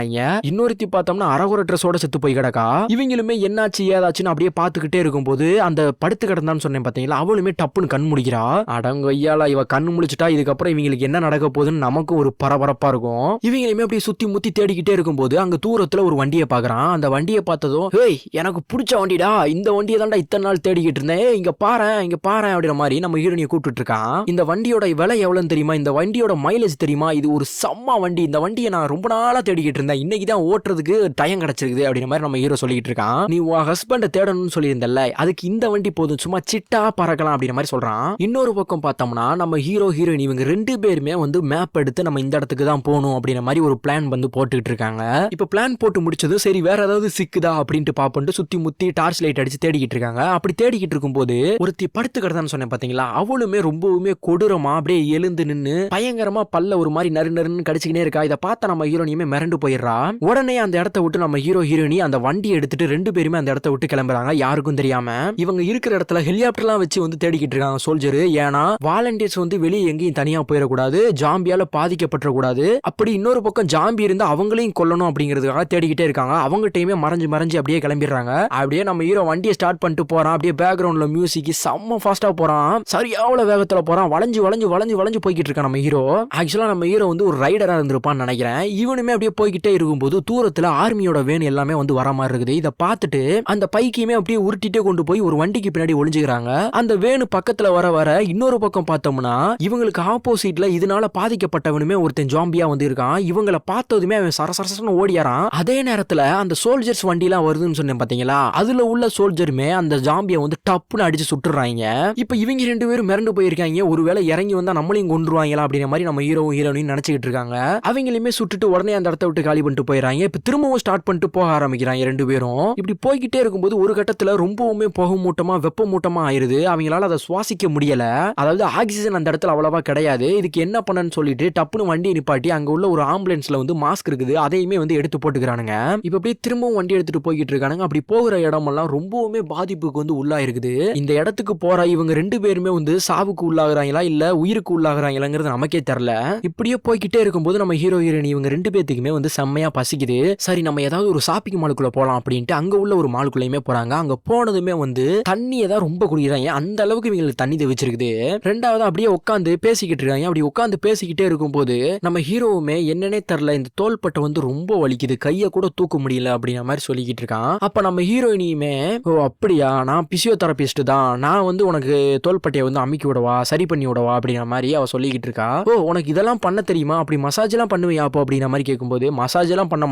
இன்னொருத்தி பார்த்தோம்னா அரகுர ட்ரெஸ்ஸோட செத்து போய் கிடக்கா. இவங்களுமே என்னாச்சு ஏதாச்சுன்னு அப்படியே பார்த்துக்கிட்டே இருக்கும்போது அந்த படுத்து கிடந்தான்னு சொன்னேன் பாத்தீங்களா, அவளுமே டப்புன்னு கண் முடிக்கிறா. அடங்கொய்யால இவ கண் முழிச்சிட்டா இதுக்கப்புறம் இவங்களுக்கு என்ன நடக்க போகுதுன்னு நமக்கு ஒரு பரபரப்பா இருக்கும். இவங்களுமே அப்படியே சுத்தி முத்தி தேடிக்கிட்டே இருக்கும்போது அங்க தூரத்துல ஒரு வண்டியை பாக்குறான். அந்த வண்டியை பார்த்ததும் ஹேய் எனக்கு பிடிச்ச வண்டிடா, இந்த வண்டியை தான்டா இத்தனை நாள் தேடிக்கிட்டு இருந்தேன், இங்க பாறேன் அப்படின்ற மாதிரி நம்ம ஹீரோனியை கூப்பிட்டு இருக்கான். இந்த வண்டியோட விலை எவ்வளவுன்னு தெரியுமா, இந்த வண்டியோட மைலேஜ் தெரியுமா, இது ஒரு செம்ம வண்டி, இந்த வண்டியை நான் ரொம்ப நாளா தேடிக்கிட்டு இருந்தேன், இன்னைக்கு தான் ஓட்டுறதுக்கு டைம் கிடைச்சிருக்குது அப்படின்ற மாதிரி நம்ம ஹீரோ சொல்லிட்டு இருக்கான். நீ உன் ஹஸ்பண்டை தேடணும்னு சொல்லியிருந்தல, அதுக்கு இந்த வண்டி போதும், சும்மா சிட்டா பறக்கலாம் அப்படின்ற மாதிரி சொல்றான். இன்னொரு பக்கம் பார்த்தோம்னா நம்ம ஹீரோ ஹீரோயின் இவங்க ரெண்டு பேருமே வந்து மேப் எடுத்து நம்ம இந்த இடத்துக்கு தான் போகணும் அப்படின்ற மாதிரி ஒரு பிளான் வந்து போட்டுக்கிட்டு இருக்காங்க. இப்ப பிளான் போட்டு முடிச்சது சரி வேற ஏதாவது சிக்குதா அப்படின்ட்டு பாப்போம்ட்டு சுத்தி முத்தி டார்ச் லைட் அடிச்சு தேடிக்கிட்டு இருக்காங்க. அப்படி தேடிக்கிட்டு இருக்கும்போது ஒருத்தி படுத்து கிடந்தான்னு சொன்னேன் பாத்தீங்களா, அவளுமே ரொம்பவுமே கொடூரமா அப்படியே எழுந்து நின்னு பயங்கரமா பல்ல ஒரு மாதிரி நறு நறுன்னு கடிச்சுக்கினே இருக்கா. இதை பார்த்தா நம்ம ஹீரோனியுமே மிரண்டு போயிடுறா. உடனே அந்த இடத்த விட்டு நம்ம ஹீரோ ஹீரோனி அந்த வண்டியை எடுத்துட்டு ரெண்டு பேருமே அந்த இடத்த விட்டு கிளம்புறாங்க, யாருக்கும் தெரியாம. இவங்க இருக்கிற இடத்துல ஹெலிகாப்டர்லாம் வச்சு வந்து தேடிக்கிட்டு இருக்காங்க சோல்ஜர். ஏன்னா வாலண்டியர்ஸ் வந்து வெளியே எங்கேயும் தனியா போயிடக்கூடாது, ஜாம்பியால பாதிக்கப்பட்டக்கூடாது. அப்படி இன்னொரு பக்கம் ஜாம்பி இருந்தா அவங்களையும் கொல்லணும் அப்படிங்கிறதுக்காக தேடிக்கிட்டே இருக்காங்க. அவங்க டைமே மறைஞ்சு அப்படியே கிளம்பிடுறாங்க. அப்படியே நம்ம ஹீரோ வண்டியை ஸ்டார்ட் பண்ணிட்டு போறான். அப்படியே பேக்ரவுண்ட்ல மியூசிக் செம்ம ஃபாஸ்டா போறான், சரியாவள வேகத்துல போறான், வளைஞ்சு வளைஞ்சு வளைஞ்சு வளைஞ்சு போய்கிட்டு இருக்கான் நம்ம ஹீரோ. ஆக்சுவலா நம்ம ஹீரோ வந்து ஒரு ரைடரா இருந்திருப்பான்னு நினைக்கிறேன். இவனுமே அப்படியே போய்கிட்டே இருக்கும்போது தூரத்துல ஆர்மியோட வேன் எல்லாமே வந்து வர மாதிரி இருக்குது. இதை பார்த்துட்டு அந்த பைக்கையுமே அப்படியே உருட்டிட்டே கொண்டு போய் ஒரு வண்டிக்கு பின்னாடி ஒளிஞ்சுக்கிறாங்க. அந்த வேனு பக்கத்துல வர வர இன்னொரு பக்கம் பார்த்தோம்னா இவங்களுக்கு ஆப்போசிட்ல இதனால பாதிக்கப்பட்டவனுமே ஒருத்தன் ஜாம்பியா வந்து இருக்கான். இவங்களை பார்த்ததுமே அவன் சரசரசன்னு ஓடியாரான். அதே நேரத்துல அந்த சோல்ஜர்ஸ் வண்டிலாம் வருதுன்னு சொன்னேன் பாத்தீங்களா, அதுல உள்ள சோல்ஜருமே அந்த ஜாம்பியை வந்து டப்புன்னு அடிச்சு சுட்டுறாங்க. இப்ப இவங்க ரெண்டு பேரும் மிரண்டு போயிருக்காங்க, ஒருவேளை இறங்கி வந்தா நம்மளையும் கொண்டுருவாங்களா அப்படின்ற மாதிரி நம்ம ஹீரோவும் ஹீரோனையும் நினைச்சுக்கிட்டு இருக்காங்க. அவங்களுமே சுட்டுட்டு உடனே அந்த இடத்த விட்டு காலி பண்ணிட்டு போயிடறாங்க. இப்ப திரும்பவும் ஸ்டார்ட் பண்ணிட்டு போக ஆரம்பிக்கிறாங்க ரெண்டு பேரும். இப்படி போய்கிட்டே இருக்கும்போது ஒரு கட்டத்துல ரொம்பவுமே புகை மூட்டமா வெப்ப மூட்டமா ஆயிருது. அவங்களால அதை சுவாசிக்க முடியல, அதாவது ஆக்சிஜன் அந்த இடத்துல அவ்வளவா கிடையாது. இதுக்கு என்ன பண்ணன்னு சொல்லிட்டு டப்புன்னு வண்டி நிப்பாட்டி அங்க உள்ள ஒரு ஆம்புலன்ஸ்ல வந்து மாஸ்க் இருக்குது, அதையுமே வந்து எடுத்து போட்டுக்கிறானுங்க. இப்ப அப்படியே திரும்பவும் வண்டி எடுத்துட்டு போய்கிட்டு இருக்கானுங்க. அப்படி போகிற இடமெல்லாம் ரொம்பவுமே பாதிப்புக்கு வந்து உள்ளா இருக்குது. இந்த இடத்துக்கு போற இவங்க ரெண்டு பேருமே வந்து சாவுக்கு உள்ளாகிறாங்களா இல்ல உயிருக்கு உள்ளாகிறாங்களாங்கிறது நமக்கே தெரியல. இப்படியே போய்கிட்டே இருக்கும்போது நம்ம ஹீரோ ஹீரோயின் இவங்க ரெண்டு பேத்துக்குமே வந்து செம்மையா பசிக்குது. சரி நம்ம ஏதாவது ஒரு ஷாப்பிங் மாலுக்குள்ள போலாம் அப்படின்ட்டு அங்க உள்ள ஒரு மாலுக்குள்ளயுமே போறாங்க. அங்க போனதுமே வந்து தண்ணியை தான் ரொம்ப குடிக்கிறாங்க, அந்த அளவுக்கு இவங்களுக்கு தண்ணி தவிச்சிருக்குது. ரெண்டாவது அப்படியே உட்காந்து பேசிக்கிட்டு இருக்காங்க. அப்படி உட்காந்து பேசிக்கிட்டே இருக்கும்போது நம்ம ஹீரோவுமே என்னன்னே தெரியல, இந்த தோள்பட்டை வந்து ரொம்ப வலிக்குது, கையை கூட தூக்க முடியல அப்படிங்கிற மாதிரி சொல்லிக்கிட்டு இருக்கான். அப்ப நம்ம ஹீரோயினியுமே ஓ அப்படியா, நான் பிசியோதெரபிஸ்ட் தான், நான் வந்து உனக்கு தோள்பட்டையை வந்து அமுக்கி விடவா சரி பண்ணி விடவா அப்படிங்கிற மாதிரி அவ சொல்லிக்கிட்டு இருக்கா. ஓ உனக்கு இதெல்லாம் பண்ண தெரியுமா, அப்படி மசாஜ் எல்லாம் பண்ணுவியா அப்போ அப்படிங்கிற மாதிரி கேட்கும்போது மசாஜ் எல்லாம் பண்ண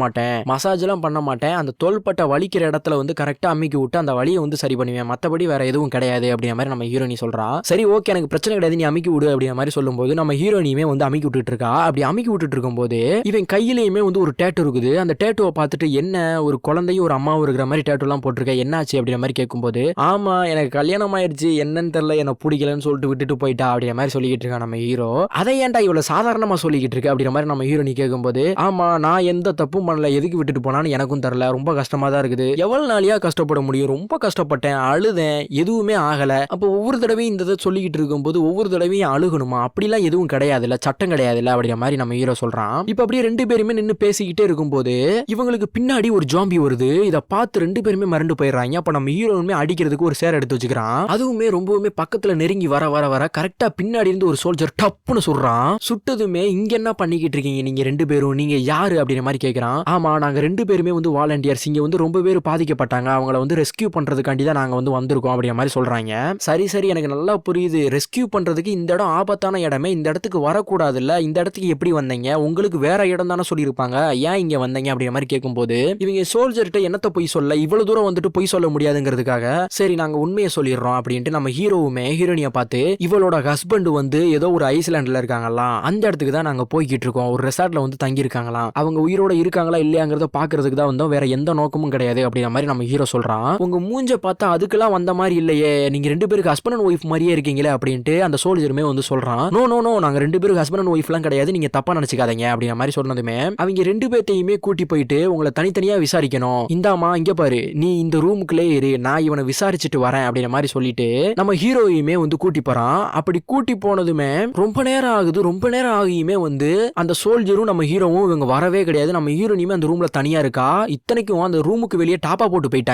மாட்டேன், அந்த தோள்பட்டை வலிக்கிற இடத்துல வந்து கரெக்டா அமுக்கி விட்டு அந்த வலியை வந்து சரி பண்ணுவேன், மற்றபடி வேற எதுவும் கிடையாது அப்படிங்கிற மாதிரி நம்ம ஹீரோயினி சொல்றா. சரி ஓகே எனக்கு பிரச்சனை கிடையாது, நீ அமுக்கி விடு அப்படிங்கிற மாதிரி சொல்லும்போது நம்ம ஹீரோயினியுமே வந்து அமுக்கி விட்டுட்டு இருக்கா. அப்படி அமுக்கி விட்டுட்டு இருக்கும்போது இவன் கையிலயுமே வந்து ஒரு டேட்டு இருக்குது. அந்த டேட்டுவை பார்த்துட்டு என்ன ஒரு குழந்தையும் ஒரு அம்மாவும் இருக்கிற மாதிரி டேட்டு எல்லாம் போட்டிருக்க, என்னாச்சு அப்படிங்கிற மாதிரி கேட்கும்போது ஆமா எனக்கு கல்யாணம் ஆயிடுச்சு, என்னன்னு தெரியல, எனக்கு பிடிக்கலன்னு சொல்லிட்டு விட்டுட்டு போயிட்டா அப்படிங்கிற மாதிரி சொல்லிக்கிட்டு இருக்கா நம்ம ஹீரோ. அதை ஏன்டா இவ்வளவு சாதாரணமா சொல்லிக்கிட்டு இருக்கு அப்படிங்கிற மாதிரி நம்ம ஹீரோனி கேட்கும்போது ஆமா நான் எந்த தப்பும் பண்ணல, எதுக்கு விட்டுட்டு போனான்னு எனக்கும் தெரியல, ரொம்ப கஷ்டமா தான் இருக்குது, எவ்வளவு நாளையா கஷ்டப்பட முடியும், ரொம்ப கஷ்டப்பட்டேன், அழுதேன், எதுவுமே ஆகல. அப்போ ஒவ்வொரு தடவையும் இந்த சொல்லிக்கிட்டு இருக்கும்போது ஒவ்வொரு தடவையும் அழுகணுமா, அப்படிலாம் எதுவும் கிடையாது இல்ல, சட்டம் கிடையாது இல்ல அப்படிங்கிற மாதிரி நம்ம ஹீரோ சொல்றான். இப்ப அப்படியே ரெண்டு பேருமே நின்று பேசிக்கிட்டே இருக்கும்போது இவங்களுக்கு பின்னாடி ஒரு ஜாம்பி வருது. இதை பார்த்து ரெண்டு பேருமே மறந்து போயிடுறாங்க. அப்ப நம்ம ஹீரோவுமே அடிக்கிறதுக்கு ஒரு சேர் எடுத்து வச்சுக்கிறான். அதுவுமே ரொம்பவுமே பக்கத்துல நெருங்கி வர வர வர கரெக்டா பின்னாடி இருந்து ஒரு சோல்ஜர் டப்புன்னு சுடுறான். சுட்டதுமே இங்க என்ன பண்ணிக்கிட்டு இருக்கீங்க நீங்க ரெண்டு பேரும், நீங்க யாரு அப்படிங்கிற மாதிரி கேட்கிறான். ஆமா நாங்க ரெண்டு பேருமே வந்து வாலண்டியர்ஸ், இங்க வந்து ரொம்ப பேர் பாதிக்கப்பட்டாங்க, அவங்கள வந்து ரெஸ்கியூ பண்றதுக்காண்டி தான் நாங்க வந்து வந்திருக்கோம் அப்படிங்கிற மாதிரி சொல்றாங்க. சரி எனக்கு நல்லா புரியுது, ரெஸ்கியூ பண்றதுக்கு இந்த இடம் ஆபத்தான இடமே, இந்த இடத்துக்கு வரக்கூடாது இல்ல, இந்த இடத்துக்கு எப்படி வந்தீங்க, உங்களுக்கு வேற இடம் தானே சொல்லியிருப்பாங்க, ஏன் இங்க வந்தீங்க அப்படிங்கிற மாதிரி கேட்கும்போது இவங்க சோல்ஜர்கிட்ட என்னத்தை பொய் சொல்ல, இவ்வளவு தூரம் வந்துட்டு பொய் சொல்ல முடியாதுங்கிறதுக்காக சரி நாங்க உண்மையை சொல்லிடுறோம் அப்படின்ட்டு நம்ம ஹீரோவுமே ஹீரோனியை பார்த்து இவளோட ஹஸ்பண்ட் வந்து ஏதோ ஒரு ஐஸ்லாண்ட்ல இருக்காங்களாம், அந்த இடத்துக்கு தான் நாங்க போய்கிட்டு இருக்கோம், ஒரு ரெசார்ட்ல வந்து தங்கி இருக்காங்களாம், அவங்க உயிரோட இருக்காங்களா இல்லையாங்கிறத பாக்குறதுக்கு தான் வந்தோம், வேற எந்த நோக்கமும் கிடையாது அப்படிங்கிற மாதிரி நம்ம ஹீரோ சொல்றான். உங்க மூஞ்ச பார்த்தா அதுக்கெல்லாம் வந்த மாதிரி இல்லையே, நீங்க ரெண்டு பேருக்கு ஹஸ்பண்ட் அண்ட் ஒய்ஃப் மாதிரியே இருக்கீங்களே அப்படின்ட்டு அந்த சோல்ஜருமே வந்து சொல்றான். நோ நோ நோ நாங்க ரெண்டு பேருக்கு ஹஸ்பண்ட் அண்ட் ஒய்ஃப்லாம் கிடையாது, நீங்க தப்பா நினைச்சுக்காதீங்க அப்படிங்கிற மாதிரி சொன்னதுமே அவங்க ரெண்டு பேர்த்தையுமே கூட்டி போயிட்டு உங்களை தனித்தனியா விசாரிக்கணும், இந்தாமா இங்க பாரு நீ இந்த ரூமுக்குள்ளே இரு, நான் இவனை விசாரிச்சுட்டு வரேன் அப்படிங்கிற மாதிரி சொல்லிட்டு நம்ம ஹீரோயுமே வந்து கூட்டி போறான். அப்படி கூட்டி போனதுமே ரொம்ப நேரம் ஆகியுமே வந்து அந்த சோல்ஜரும் நம்ம ஹீரோவும் இவங்க வரவே கிடையாது. நம்ம ஹீரோனியுமே அந்த ரூம்ல தனியா இருக்கா. இத்தனைக்கும் அந்த ரூமுக்கு வெளியே டாப்பா போட்டு போயிட்டான்.